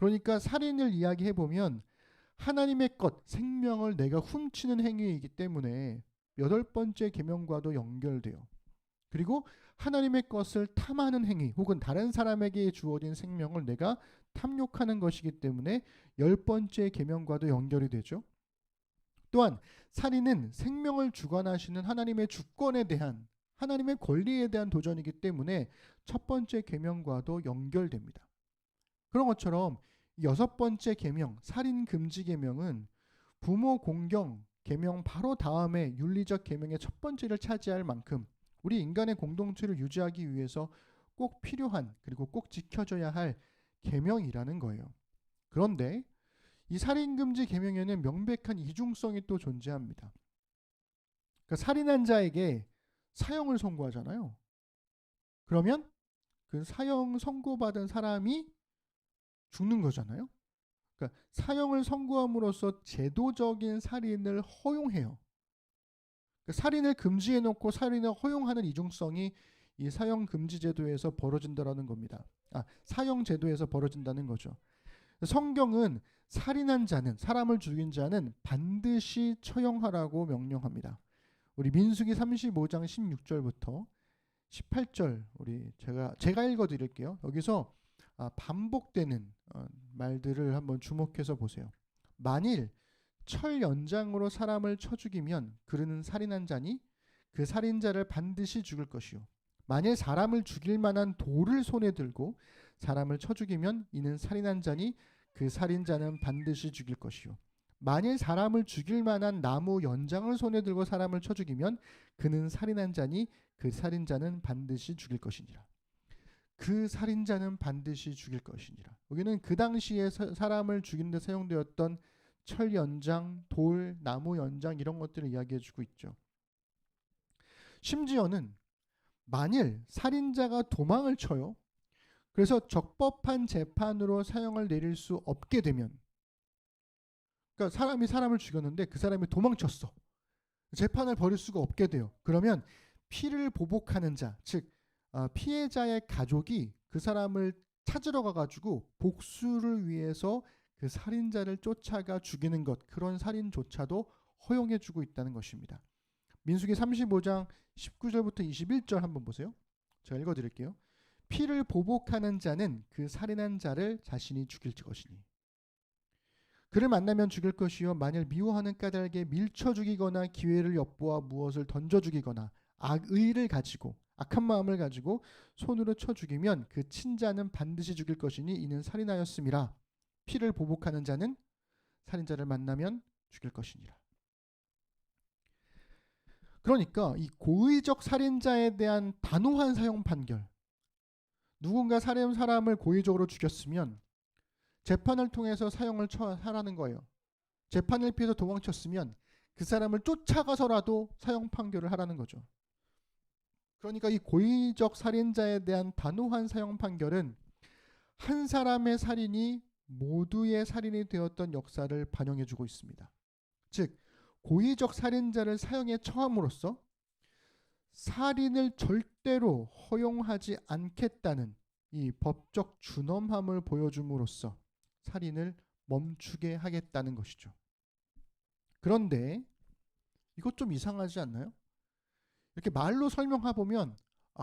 그러니까 살인을 이야기해 보면 하나님의 것, 생명을 내가 훔치는 행위이기 때문에 여덟 번째 계명과도 연결돼요. 그리고 하나님의 것을 탐하는 행위 혹은 다른 사람에게 주어진 생명을 내가 탐욕하는 것이기 때문에 열 번째 계명과도 연결이 되죠. 또한 살인은 생명을 주관하시는 하나님의 주권에 대한, 하나님의 권리에 대한 도전이기 때문에 첫 번째 계명과도 연결됩니다. 그런 것처럼 여섯 번째 계명, 살인 금지 계명은 부모 공경 계명 바로 다음에 윤리적 계명의 첫 번째를 차지할 만큼 우리 인간의 공동체를 유지하기 위해서 꼭 필요한, 그리고 꼭 지켜져야 할 계명이라는 거예요. 그런데 이 살인금지 계명에는 명백한 이중성이 또 존재합니다. 그러니까 살인한 자에게 사형을 선고하잖아요. 그러면 그 사형 선고받은 사람이 죽는 거잖아요. 그러니까 사형을 선고함으로써 제도적인 살인을 허용해요. 그러니까 살인을 금지해놓고 살인을 허용하는 이중성이 이 사형 금지 제도에서 벌어진다라는 겁니다. 사형 제도에서 벌어진다는 거죠. 성경은 살인한 자는, 사람을 죽인 자는 반드시 처형하라고 명령합니다. 우리 민수기 35장 16절부터 18절 우리 제가 읽어 드릴게요. 여기서 반복되는 말들을 한번 주목해서 보세요. 만일 철 연장으로 사람을 쳐 죽이면 그는 살인한 자니 그 살인자를 반드시 죽일 것이요. 만일 사람을 죽일 만한 돌을 손에 들고 사람을 쳐 죽이면 이는 살인한 자니 그 살인자는 반드시 죽일 것이요. 만일 사람을 죽일 만한 나무 연장을 손에 들고 사람을 쳐 죽이면 그는 살인한 자니 그 살인자는 반드시 죽일 것이니라. 그 살인자는 반드시 죽일 것이니라. 여기는 그 당시에 사람을 죽이는 데 사용되었던 철 연장, 돌, 나무 연장 이런 것들을 이야기해주고 있죠. 심지어는 만일 살인자가 도망을 쳐요. 그래서 적법한 재판으로 사형을 내릴 수 없게 되면, 그러니까 사람이 사람을 죽였는데 그 사람이 도망쳤어. 재판을 벌일 수가 없게 돼요. 그러면 피를 보복하는 자, 즉 피해자의 가족이 그 사람을 찾으러 가가지고 복수를 위해서 그 살인자를 쫓아가 죽이는 것, 그런 살인조차도 허용해주고 있다는 것입니다. 민수기 35장 19절부터 21절 한번 보세요. 제가 읽어드릴게요. 피를 보복하는 자는 그 살인한 자를 자신이 죽일 것이니 그를 만나면 죽일 것이요 만일 미워하는 까닭에 밀쳐 죽이거나 기회를 엿보아 무엇을 던져 죽이거나 악의를 가지고 악한 마음을 가지고 손으로 쳐 죽이면 그 친자는 반드시 죽일 것이니 이는 살인하였음이라. 피를 보복하는 자는 살인자를 만나면 죽일 것이니라. 그러니까 이 고의적 살인자에 대한 단호한 사형 판결, 누군가 사람을 고의적으로 죽였으면 재판을 통해서 사형을 하라는 거예요. 재판을 피해서 도망쳤으면 그 사람을 쫓아가서라도 사형 판결을 하라는 거죠. 그러니까 이 고의적 살인자에 대한 단호한 사형 판결은 한 사람의 살인이 모두의 살인이 되었던 역사를 반영해주고 있습니다. 즉 고의적 살인자를 사형에 처함으로써 살인을 절대로 허용하지 않겠다는 이 법적 준엄함을 보여줌으로써 살인을 멈추게 하겠다는 것이죠. 그런데 이것 좀 이상하지 않나요? 이렇게 말로 설명해보면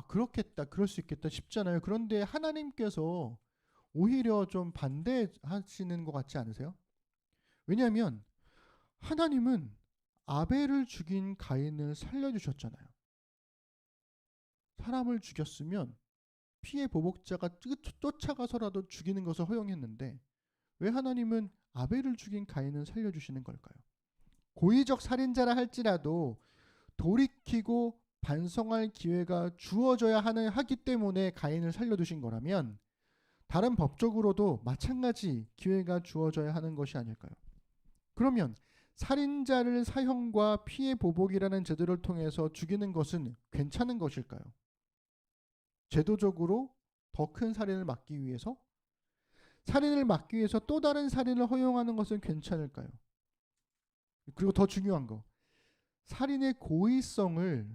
그렇겠다, 그럴 수 있겠다 싶잖아요. 그런데 하나님께서 오히려 좀 반대하시는 것 같지 않으세요? 왜냐하면 하나님은 아벨을 죽인 가인을 살려주셨잖아요. 사람을 죽였으면 피해 보복자가 쫓아가서라도 죽이는 것을 허용했는데 왜 하나님은 아벨을 죽인 가인을 살려주시는 걸까요? 고의적 살인자라 할지라도 돌이키고 반성할 기회가 주어져야 하기 때문에 가인을 살려두신 거라면 다른 법적으로도 마찬가지 기회가 주어져야 하는 것이 아닐까요? 그러면 살인자를 사형과 피해 보복이라는 제도를 통해서 죽이는 것은 괜찮은 것일까요? 제도적으로 더 큰 살인을 막기 위해서? 살인을 막기 위해서 또 다른 살인을 허용하는 것은 괜찮을까요? 그리고 더 중요한 거, 살인의 고의성을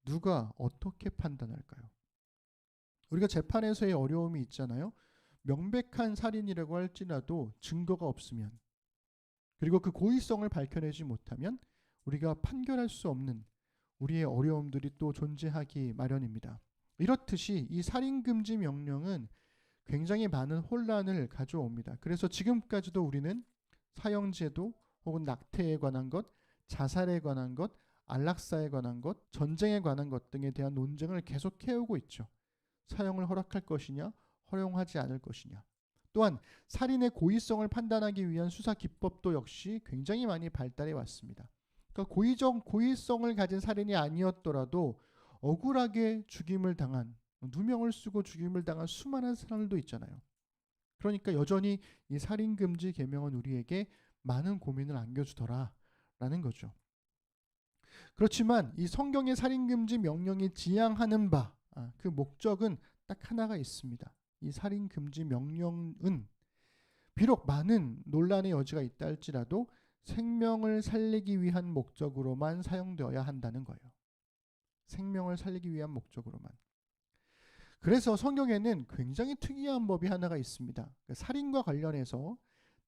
누가 어떻게 판단할까요? 우리가 재판에서의 어려움이 있잖아요. 명백한 살인이라고 할지라도 증거가 없으면, 그리고 그 고의성을 밝혀내지 못하면 우리가 판결할 수 없는 우리의 어려움들이 또 존재하기 마련입니다. 이렇듯이 이 살인금지 명령은 굉장히 많은 혼란을 가져옵니다. 그래서 지금까지도 우리는 사형제도 혹은 낙태에 관한 것, 자살에 관한 것, 안락사에 관한 것, 전쟁에 관한 것 등에 대한 논쟁을 계속 해오고 있죠. 사형을 허락할 것이냐, 허용하지 않을 것이냐. 또한 살인의 고의성을 판단하기 위한 수사 기법도 역시 굉장히 많이 발달해 왔습니다. 그러니까 고의성을 가진 살인이 아니었더라도 억울하게 죽임을 당한, 누명을 쓰고 죽임을 당한 수많은 사람들도 있잖아요. 그러니까 여전히 이 살인금지 계명은 우리에게 많은 고민을 안겨주더라라는 거죠. 그렇지만 이 성경의 살인금지 명령이 지향하는 바, 그 목적은 딱 하나가 있습니다. 이 살인금지 명령은 비록 많은 논란의 여지가 있다 할지라도 생명을 살리기 위한 목적으로만 사용되어야 한다는 거예요. 생명을 살리기 위한 목적으로만. 그래서 성경에는 굉장히 특이한 법이 하나가 있습니다. 그러니까 살인과 관련해서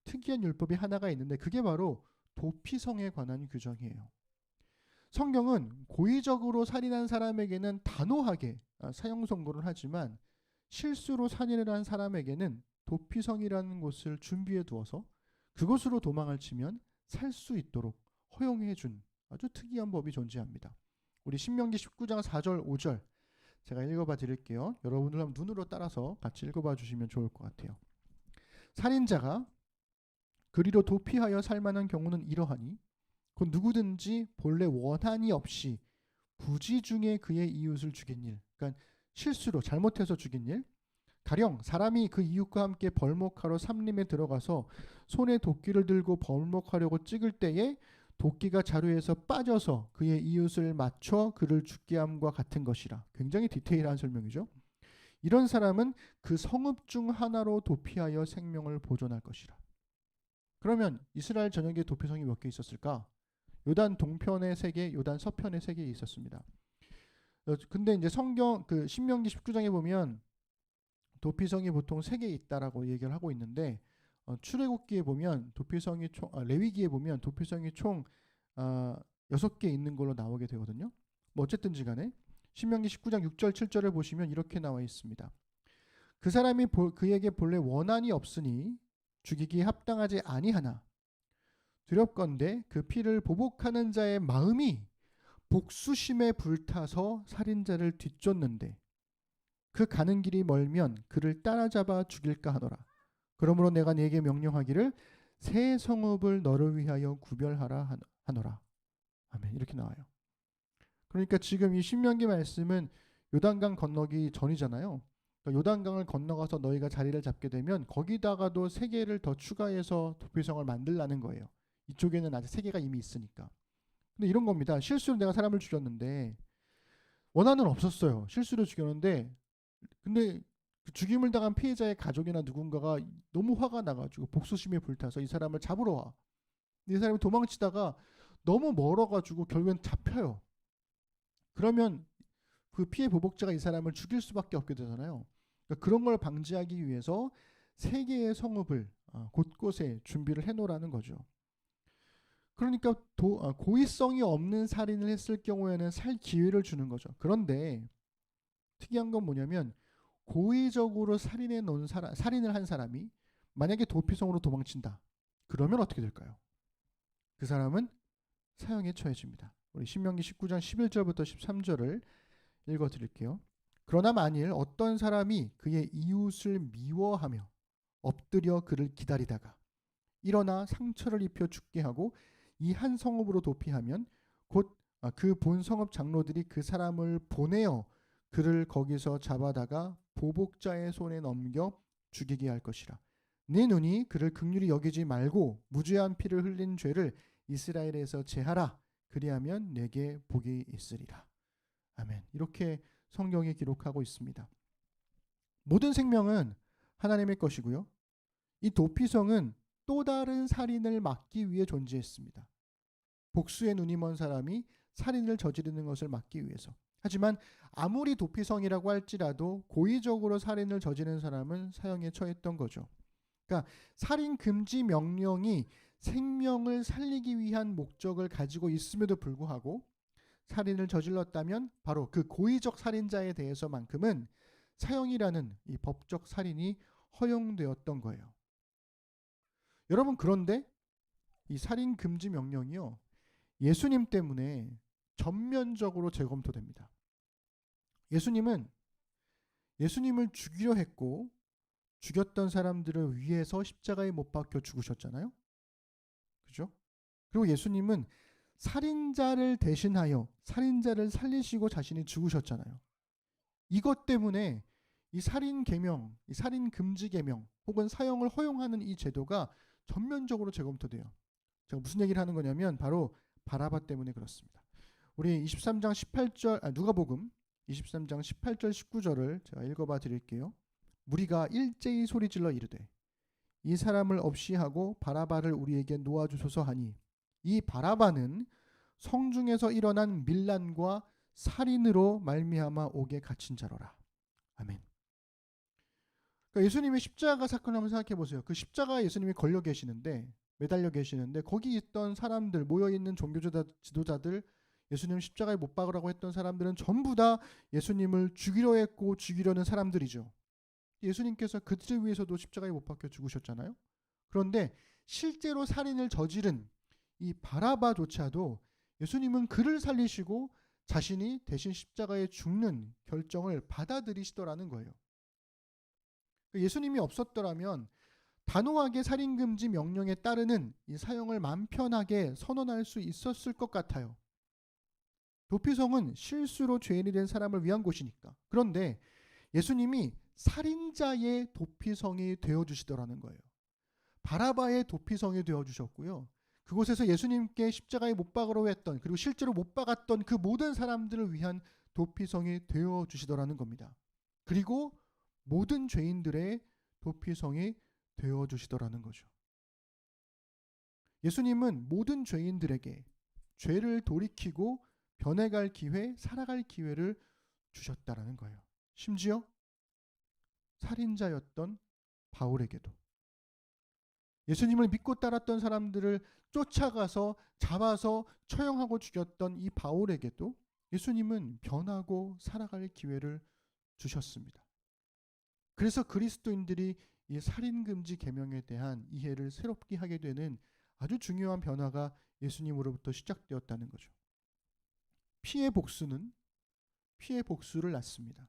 특이한 율법이 하나가 있는데 그게 바로 도피성에 관한 규정이에요. 성경은 고의적으로 살인한 사람에게는 단호하게 사형 선고를 하지만 실수로 살인을 한 사람에게는 도피성이라는 곳을 준비해 두어서 그곳으로 도망을 치면 살 수 있도록 허용해 준 아주 특이한 법이 존재합니다. 우리 신명기 19장 4절 5절 제가 읽어봐 드릴게요. 여러분들 한번 눈으로 따라서 같이 읽어봐 주시면 좋을 것 같아요. 살인자가 그리로 도피하여 살만한 경우는 이러하니 곧 누구든지 본래 원한이 없이 부지 중에 그의 이웃을 죽인 일, 그러니까 실수로 잘못해서 죽인 일, 가령 사람이 그 이웃과 함께 벌목하러 삼림에 들어가서 손에 도끼를 들고 벌목하려고 찍을 때에 도끼가 자루에서 빠져서 그의 이웃을 맞춰 그를 죽게 함과 같은 것이라. 굉장히 디테일한 설명이죠. 이런 사람은 그 성읍 중 하나로 도피하여 생명을 보존할 것이라. 그러면 이스라엘 전역에 도피성이 몇 개 있었을까? 요단 동편에 3개, 요단 서편에 3개 있었습니다. 근데 이제 성경 그 신명기 19장에 보면 도피성이 보통 3개 있다라고 얘기를 하고 있는데 출애굽기에 보면 도피성이 레위기에 보면 도피성이 총 6개 있는 걸로 나오게 되거든요. 뭐 어쨌든지 간에 신명기 19장 6절 7절을 보시면 이렇게 나와 있습니다. 그 사람이 그에게 본래 원한이 없으니 죽이기 합당하지 아니하나 두렵건대 그 피를 보복하는 자의 마음이 복수심에 불타서 살인자를 뒤쫓는데 그 가는 길이 멀면 그를 따라잡아 죽일까 하노라. 그러므로 내가 네게 명령하기를 새 성읍을 너를 위하여 구별하라 하노라. 아멘. 이렇게 나와요. 그러니까 지금 이 신명기 말씀은 요단강 건너기 전이잖아요. 그러니까 요단강을 건너가서 너희가 자리를 잡게 되면 거기다가도 3개를 더 추가해서 도피성을 만들라는 거예요. 이쪽에는 아직 3개가 이미 있으니까. 근데 이런 겁니다. 실수로 내가 사람을 죽였는데 원한은 없었어요. 실수로 죽였는데 근데 그 죽임을 당한 피해자의 가족이나 누군가가 너무 화가 나가지고 복수심에 불타서 이 사람을 잡으러 와. 이 사람이 도망치다가 너무 멀어가지고 결국엔 잡혀요. 그러면 그 피해 보복자가 이 사람을 죽일 수밖에 없게 되잖아요. 그러니까 그런 걸 방지하기 위해서 3개의 성읍을 곳곳에 준비를 해놓으라는 거죠. 그러니까 고의성이 없는 살인을 했을 경우에는 살 기회를 주는 거죠. 그런데 특이한 건 뭐냐면 고의적으로 살인을 한 사람이 만약에 도피성으로 도망친다. 그러면 어떻게 될까요? 그 사람은 사형에 처해집니다. 우리 신명기 19장 11절부터 13절을 읽어드릴게요. 그러나 만일 어떤 사람이 그의 이웃을 미워하며 엎드려 그를 기다리다가 일어나 상처를 입혀 죽게 하고 이 한 성읍으로 도피하면 곧 그 본 성읍 장로들이 그 사람을 보내어 그를 거기서 잡아다가 보복자의 손에 넘겨 죽이게 할 것이라. 네 눈이 그를 긍휼히 여기지 말고 무죄한 피를 흘린 죄를 이스라엘에서 제하라. 그리하면 내게 복이 있으리라. 아멘. 이렇게 성경에 기록하고 있습니다. 모든 생명은 하나님의 것이고요. 이 도피성은 또 다른 살인을 막기 위해 존재했습니다. 복수의 눈이 먼 사람이 살인을 저지르는 것을 막기 위해서. 하지만 아무리 도피성이라고 할지라도 고의적으로 살인을 저지른 사람은 사형에 처했던 거죠. 그러니까 살인 금지 명령이 생명을 살리기 위한 목적을 가지고 있음에도 불구하고 살인을 저질렀다면 바로 그 고의적 살인자에 대해서만큼은 사형이라는 이 법적 살인이 허용되었던 거예요. 여러분, 그런데 이 살인 금지 명령이요, 예수님 때문에 전면적으로 재검토됩니다. 예수님을 죽이려 했고 죽였던 사람들을 위해서 십자가에 못 박혀 죽으셨잖아요. 그죠? 그리고 예수님은 살인자를 대신하여 살인자를 살리시고 자신이 죽으셨잖아요. 이것 때문에 이 살인 계명, 이 살인 금지 계명 혹은 사형을 허용하는 이 제도가 전면적으로 재검토돼요. 제가 무슨 얘기를 하는 거냐면 바로 바라바 때문에 그렇습니다. 우리 23장 18절 누가복음 23장 18절 19절을 제가 읽어봐 드릴게요. 무리가 일제히 소리질러 이르되 이 사람을 없이 하고 바라바를 우리에게 놓아주소서 하니 이 바라바는 성중에서 일어난 밀란과 살인으로 말미암아 옥에 갇힌 자로라. 아멘. 그러니까 예수님의 십자가 사건을 한번 생각해 보세요. 그 십자가에 예수님이 걸려 계시는데, 매달려 계시는데 거기 있던 사람들, 모여있는 종교 지도자들, 예수님 십자가에 못 박으라고 했던 사람들은 전부 다 예수님을 죽이려 했고 죽이려는 사람들이죠. 예수님께서 그들을 위해서도 십자가에 못 박혀 죽으셨잖아요. 그런데 실제로 살인을 저지른 이 바라바조차도 예수님은 그를 살리시고 자신이 대신 십자가에 죽는 결정을 받아들이시더라는 거예요. 예수님이 없었더라면 단호하게 살인금지 명령에 따르는 이 사형을 맘 편하게 선언할 수 있었을 것 같아요. 도피성은 실수로 죄인이 된 사람을 위한 곳이니까. 그런데 예수님이 살인자의 도피성이 되어주시더라는 거예요. 바라바의 도피성이 되어주셨고요. 그곳에서 예수님께 십자가에 못 박으라고 했던, 그리고 실제로 못 박았던 그 모든 사람들을 위한 도피성이 되어주시더라는 겁니다. 그리고 모든 죄인들의 도피성이 되어주시더라는 거죠. 예수님은 모든 죄인들에게 죄를 돌이키고 변해갈 기회, 살아갈 기회를 주셨다라는 거예요. 심지어 살인자였던 바울에게도, 예수님을 믿고 따랐던 사람들을 쫓아가서 잡아서 처형하고 죽였던 이 바울에게도 예수님은 변하고 살아갈 기회를 주셨습니다. 그래서 그리스도인들이 이 살인금지 계명에 대한 이해를 새롭게 하게 되는 아주 중요한 변화가 예수님으로부터 시작되었다는 거죠. 피해 복수는 피해 복수를 낳습니다.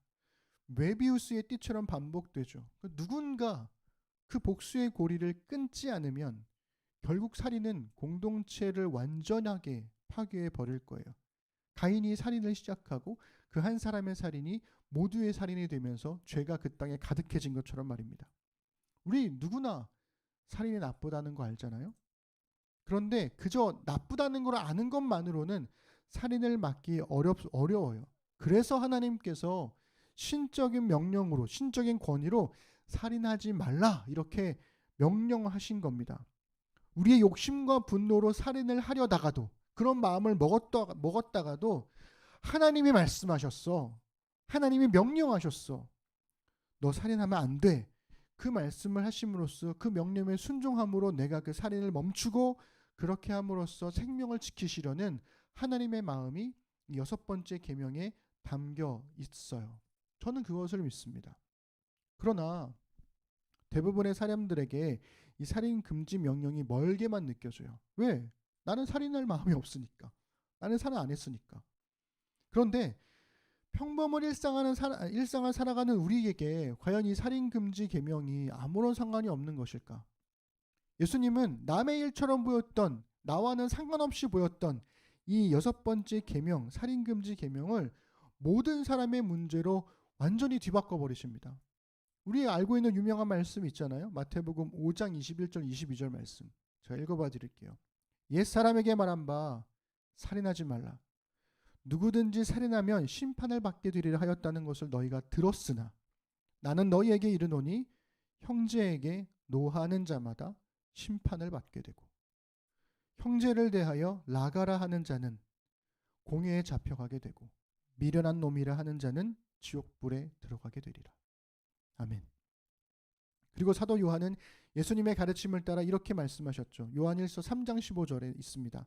메비우스의 띠처럼 반복되죠. 누군가 그 복수의 고리를 끊지 않으면 결국 살인은 공동체를 완전하게 파괴해 버릴 거예요. 가인이 살인을 시작하고 그 한 사람의 살인이 모두의 살인이 되면서 죄가 그 땅에 가득해진 것처럼 말입니다. 우리 누구나 살인이 나쁘다는 거 알잖아요. 그런데 그저 나쁘다는 걸 아는 것만으로는 살인을 막기 어려워요. 그래서 하나님께서 신적인 명령으로, 신적인 권위로 살인하지 말라 이렇게 명령하신 겁니다. 우리의 욕심과 분노로 살인을 하려다가도, 그런 마음을 먹었다가도 하나님이 말씀하셨어. 하나님이 명령하셨어. 너 살인하면 안 돼. 그 말씀을 하심으로써, 그 명령에 순종함으로 내가 그 살인을 멈추고 그렇게 함으로써 생명을 지키시려는 하나님의 마음이 이 6번째 계명에 담겨 있어요. 저는 그것을 믿습니다. 그러나 대부분의 사람들에게 이 살인 금지 명령이 멀게만 느껴져요. 왜? 나는 살인할 마음이 없으니까. 나는 살인 안 했으니까. 그런데 평범한 일상을 살아가는 우리에게 과연 이 살인 금지 계명이 아무런 상관이 없는 것일까? 예수님은 남의 일처럼 보였던, 나와는 상관없이 보였던 이 6번째 계명, 살인 금지 계명을 모든 사람의 문제로 완전히 뒤바꿔 버리십니다. 우리 알고 있는 유명한 말씀 있잖아요. 마태복음 5장 21절 22절 말씀. 제가 읽어봐 드릴게요. 옛 사람에게 말한 바 살인하지 말라. 누구든지 살인하면 심판을 받게 되리라 하였다는 것을 너희가 들었으나 나는 너희에게 이르노니 형제에게 노하는 자마다 심판을 받게 되고 형제를 대하여 나가라 하는 자는 공회에 잡혀가게 되고 미련한 놈이라 하는 자는 지옥불에 들어가게 되리라. 아멘. 그리고 사도 요한은 예수님의 가르침을 따라 이렇게 말씀하셨죠. 요한일서 3장 15절에 있습니다.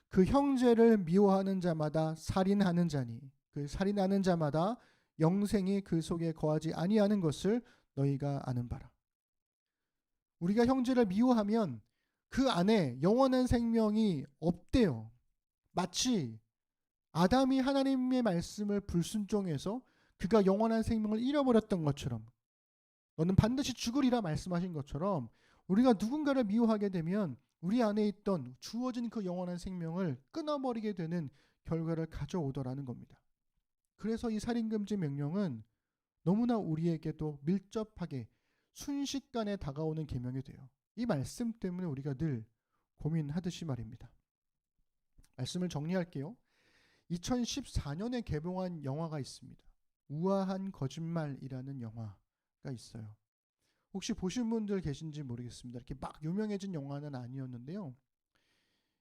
그 형제를 미워하는 자마다 살인하는 자니 그 살인하는 자마다 영생이 그 속에 거하지 아니하는 것을 너희가 아는 바라. 우리가 형제를 미워하면 그 안에 영원한 생명이 없대요. 마치 아담이 하나님의 말씀을 불순종해서 그가 영원한 생명을 잃어버렸던 것처럼, 너는 반드시 죽으리라 말씀하신 것처럼, 우리가 누군가를 미워하게 되면 우리 안에 있던 주어진 그 영원한 생명을 끊어버리게 되는 결과를 가져오더라는 겁니다. 그래서 이 살인금지 명령은 너무나 우리에게도 밀접하게 순식간에 다가오는 계명이 돼요. 이 말씀 때문에 우리가 늘 고민하듯이 말입니다. 말씀을 정리할게요. 2014년에 개봉한 영화가 있습니다. 우아한 거짓말이라는 영화가 있어요. 혹시 보신 분들 계신지 모르겠습니다. 이렇게 막 유명해진 영화는 아니었는데요.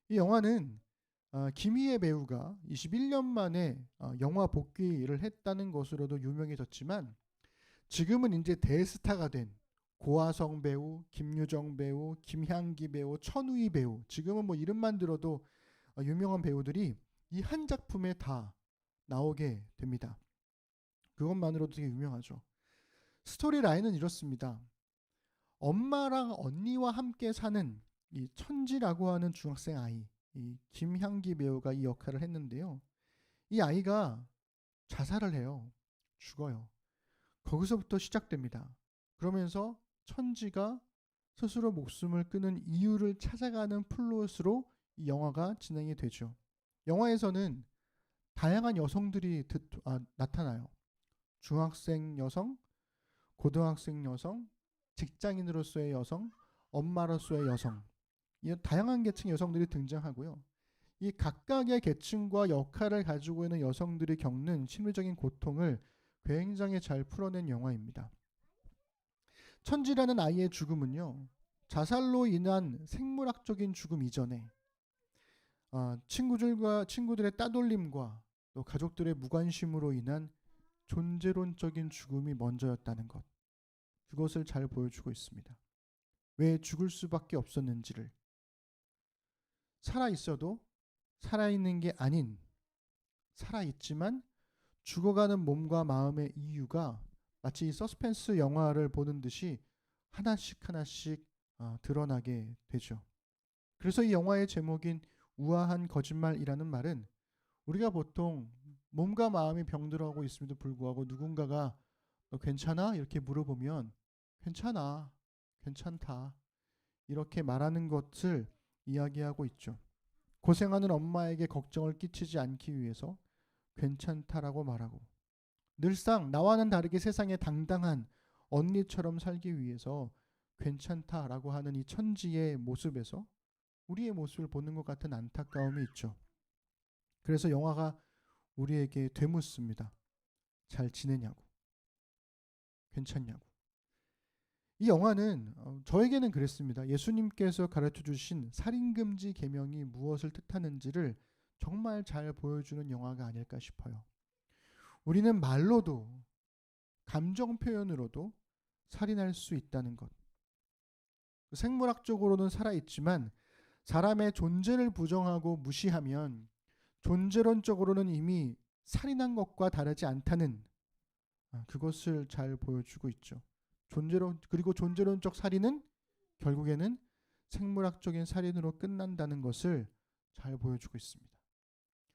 이 영화는 김희애 배우가 21년 만에 영화 복귀를 했다는 것으로도 유명해졌지만, 지금은 이제 대스타가 된 고아성 배우, 김유정 배우, 김향기 배우, 천우희 배우, 지금은 뭐 이름만 들어도 유명한 배우들이 이 한 작품에 다 나오게 됩니다. 그것만으로도 되게 유명하죠. 스토리 라인은 이렇습니다. 엄마랑 언니와 함께 사는 이 천지라고 하는 중학생 아이, 이 김향기 배우가 이 역할을 했는데요. 이 아이가 자살을 해요. 죽어요. 거기서부터 시작됩니다. 그러면서 천지가 스스로 목숨을 끊은 이유를 찾아가는 플롯으로 이 영화가 진행이 되죠. 영화에서는 다양한 여성들이 나타나요. 중학생 여성, 고등학생 여성, 직장인으로서의 여성, 엄마로서의 여성, 이 다양한 계층의 여성들이 등장하고요. 이 각각의 계층과 역할을 가지고 있는 여성들이 겪는 심리적인 고통을 굉장히 잘 풀어낸 영화입니다. 천지라는 아이의 죽음은요, 자살로 인한 생물학적인 죽음 이전에 친구들의 따돌림과 또 가족들의 무관심으로 인한 존재론적인 죽음이 먼저였다는 것, 그것을 잘 보여주고 있습니다. 왜 죽을 수밖에 없었는지를, 살아있어도 살아있는 게 아닌, 살아있지만 죽어가는 몸과 마음의 이유가 마치 서스펜스 영화를 보는 듯이 하나씩 드러나게 되죠. 그래서 이 영화의 제목인 우아한 거짓말이라는 말은, 우리가 보통 몸과 마음이 병들어하고 있음에도 불구하고 누군가가 너 괜찮아? 이렇게 물어보면 괜찮아, 괜찮다 이렇게 말하는 것을 이야기하고 있죠. 고생하는 엄마에게 걱정을 끼치지 않기 위해서 괜찮다라고 말하고, 늘상 나와는 다르게 세상에 당당한 언니처럼 살기 위해서 괜찮다라고 하는 이 천지의 모습에서 우리의 모습을 보는 것 같은 안타까움이 있죠. 그래서 영화가 우리에게 되묻습니다. 잘 지내냐고, 괜찮냐고. 이 영화는 저에게는 그랬습니다. 예수님께서 가르쳐 주신 살인금지 계명이 무엇을 뜻하는지를 정말 잘 보여주는 영화가 아닐까 싶어요. 우리는 말로도 감정 표현으로도 살인할 수 있다는 것. 생물학적으로는 살아있지만 사람의 존재를 부정하고 무시하면 존재론적으로는 이미 살인한 것과 다르지 않다는 그것을 잘 보여주고 있죠. 그리고 존재론적 살인은 결국에는 생물학적인 살인으로 끝난다는 것을 잘 보여주고 있습니다.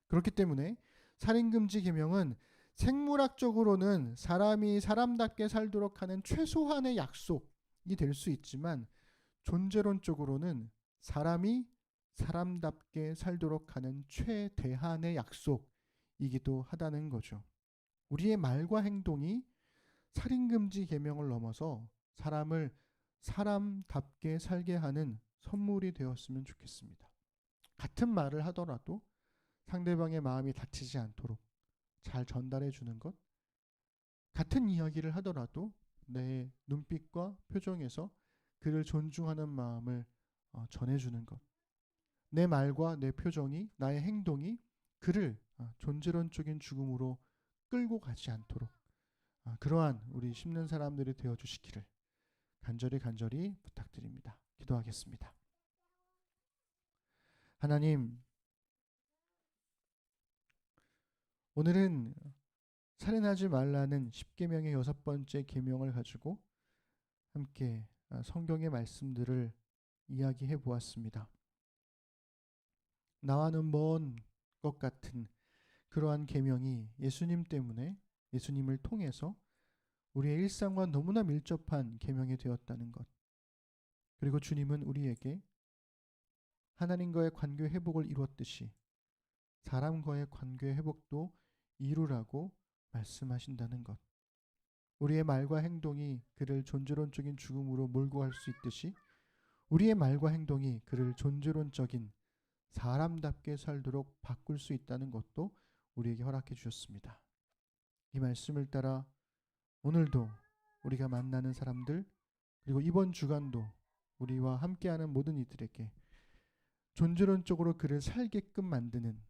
그렇기 때문에 살인금지 계명은 생물학적으로는 사람이 사람답게 살도록 하는 최소한의 약속이 될 수 있지만, 존재론적으로는 사람이 사람답게 살도록 하는 최대한의 약속이기도 하다는 거죠. 우리의 말과 행동이 살인금지 계명을 넘어서 사람을 사람답게 살게 하는 선물이 되었으면 좋겠습니다. 같은 말을 하더라도 상대방의 마음이 다치지 않도록 잘 전달해 주는 것, 같은 이야기를 하더라도 내 눈빛과 표정에서 그를 존중하는 마음을 전해주는 것, 내 말과 내 표정이, 나의 행동이 그를 존재론적인 죽음으로 끌고 가지 않도록 그러한 우리 심는 사람들이 되어 주시기를 간절히 부탁드립니다. 기도하겠습니다. 하나님, 오늘은 살인하지 말라는 10계명의 6번째 계명을 가지고 함께 성경의 말씀들을 이야기해 보았습니다. 나와는 먼 것 같은 그러한 계명이 예수님 때문에, 예수님을 통해서 우리의 일상과 너무나 밀접한 계명이 되었다는 것. 그리고 주님은 우리에게 하나님과의 관계 회복을 이루었듯이 사람과의 관계 회복도 이루라고 말씀하신다는 것. 우리의 말과 행동이 그를 존재론적인 죽음으로 몰고 갈 수 있듯이 우리의 말과 행동이 그를 존재론적인 사람답게 살도록 바꿀 수 있다는 것도 우리에게 허락해 주셨습니다. 이 말씀을 따라 오늘도 우리가 만나는 사람들, 그리고 이번 주간도 우리와 함께하는 모든 이들에게 존재론적으로 그를 살게끔 만드는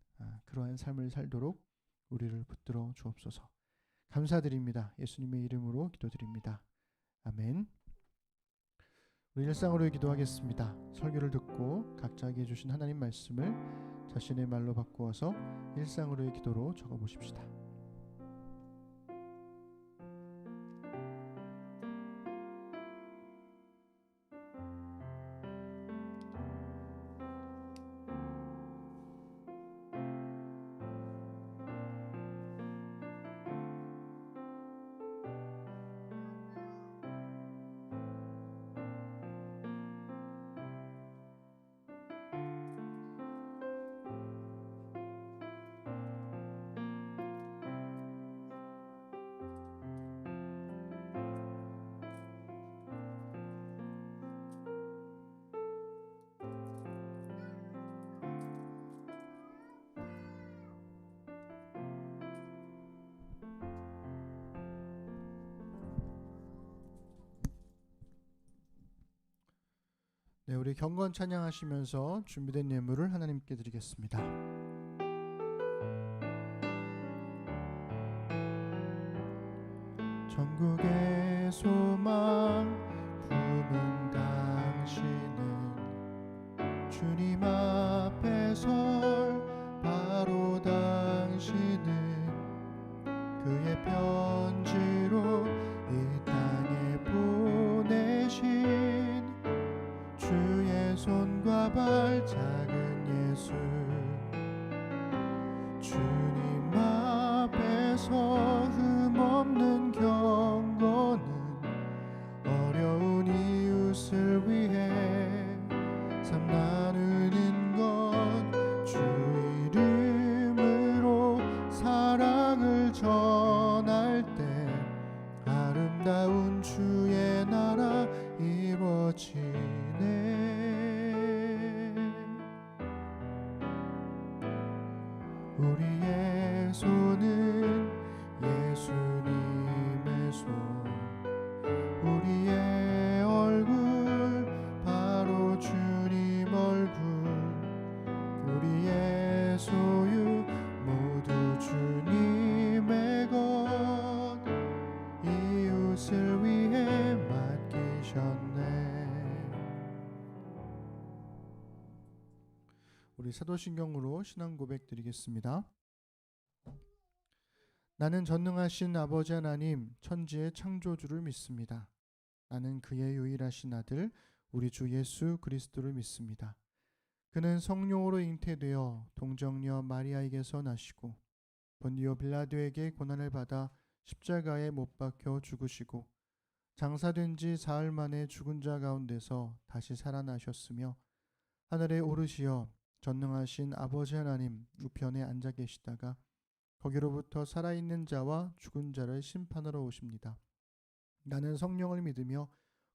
그러한 삶을 살도록 우리를 붙들어 주옵소서. 감사드립니다. 예수님의 이름으로 기도드립니다. 아멘. 우리 일상으로 기도하겠습니다. 설교를 듣고 각자에게 주신 하나님 말씀을 자신의 말로 바꾸어서 일상으로의 기도로 적어보십시다. 네, 우리 경건 찬양하시면서 준비된 예물을 하나님께 드리겠습니다. 전국의 소망 품은 당신은 주님 앞에 설 바로 당신은 그의 편지로 이 땅에 보내신 주의 손과 발 작은 예수 주님 앞에서 흠없는 경건은 어려운 이웃을 위해 삶 나누는 것 주 이름으로 사랑을 전할 때 아름다운 주의 나라 이루어지네. 우리의 손은 예수님의 손, 우리의 얼굴 바로 주님 얼굴, 우리의 소유 모두 주님의 것, 이웃을 위해 맡기셨네. 우리 사도신경으로 신앙 고백 드리겠습니다. 나는 전능하신 아버지 하나님 천지의 창조주를 믿습니다. 나는 그의 유일하신 아들 우리 주 예수 그리스도를 믿습니다. 그는 성령으로 잉태되어 동정녀 마리아에게서 나시고 본디오 빌라도에게 고난을 받아 십자가에 못 박혀 죽으시고 장사된 지 사흘 만에 죽은 자 가운데서 다시 살아나셨으며 하늘에 오르시어 전능하신 아버지 하나님 우편에 앉아 계시다가 거기로부터 살아있는 자와 죽은 자를 심판하러 오십니다. 나는 성령을 믿으며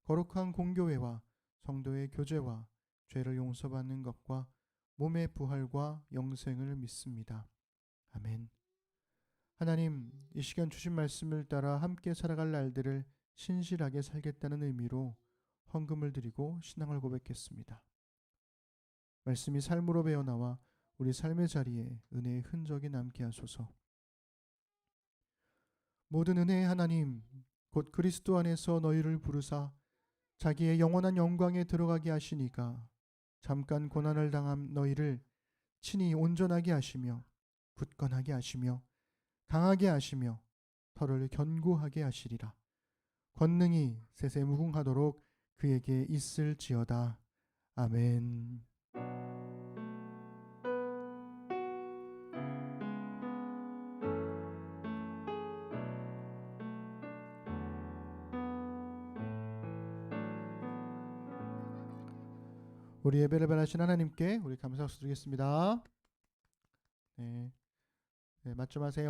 거룩한 공교회와 성도의 교제와 죄를 용서받는 것과 몸의 부활과 영생을 믿습니다. 아멘. 하나님, 이 시간 주신 말씀을 따라 함께 살아갈 날들을 신실하게 살겠다는 의미로 헌금을 드리고 신앙을 고백했습니다. 말씀이 삶으로 배어나와 우리 삶의 자리에 은혜의 흔적이 남게 하소서. 모든 은혜의 하나님 곧 그리스도 안에서 너희를 부르사 자기의 영원한 영광에 들어가게 하시니까 잠깐 고난을 당한 너희를 친히 온전하게 하시며 굳건하게 하시며 강하게 하시며 털을 견고하게 하시리라. 권능이 세세무궁하도록 그에게 있을지어다. 아멘. 우리 예배를 바라신 하나님께 우리 감사 드리겠습니다. 네, 맞춤하세요.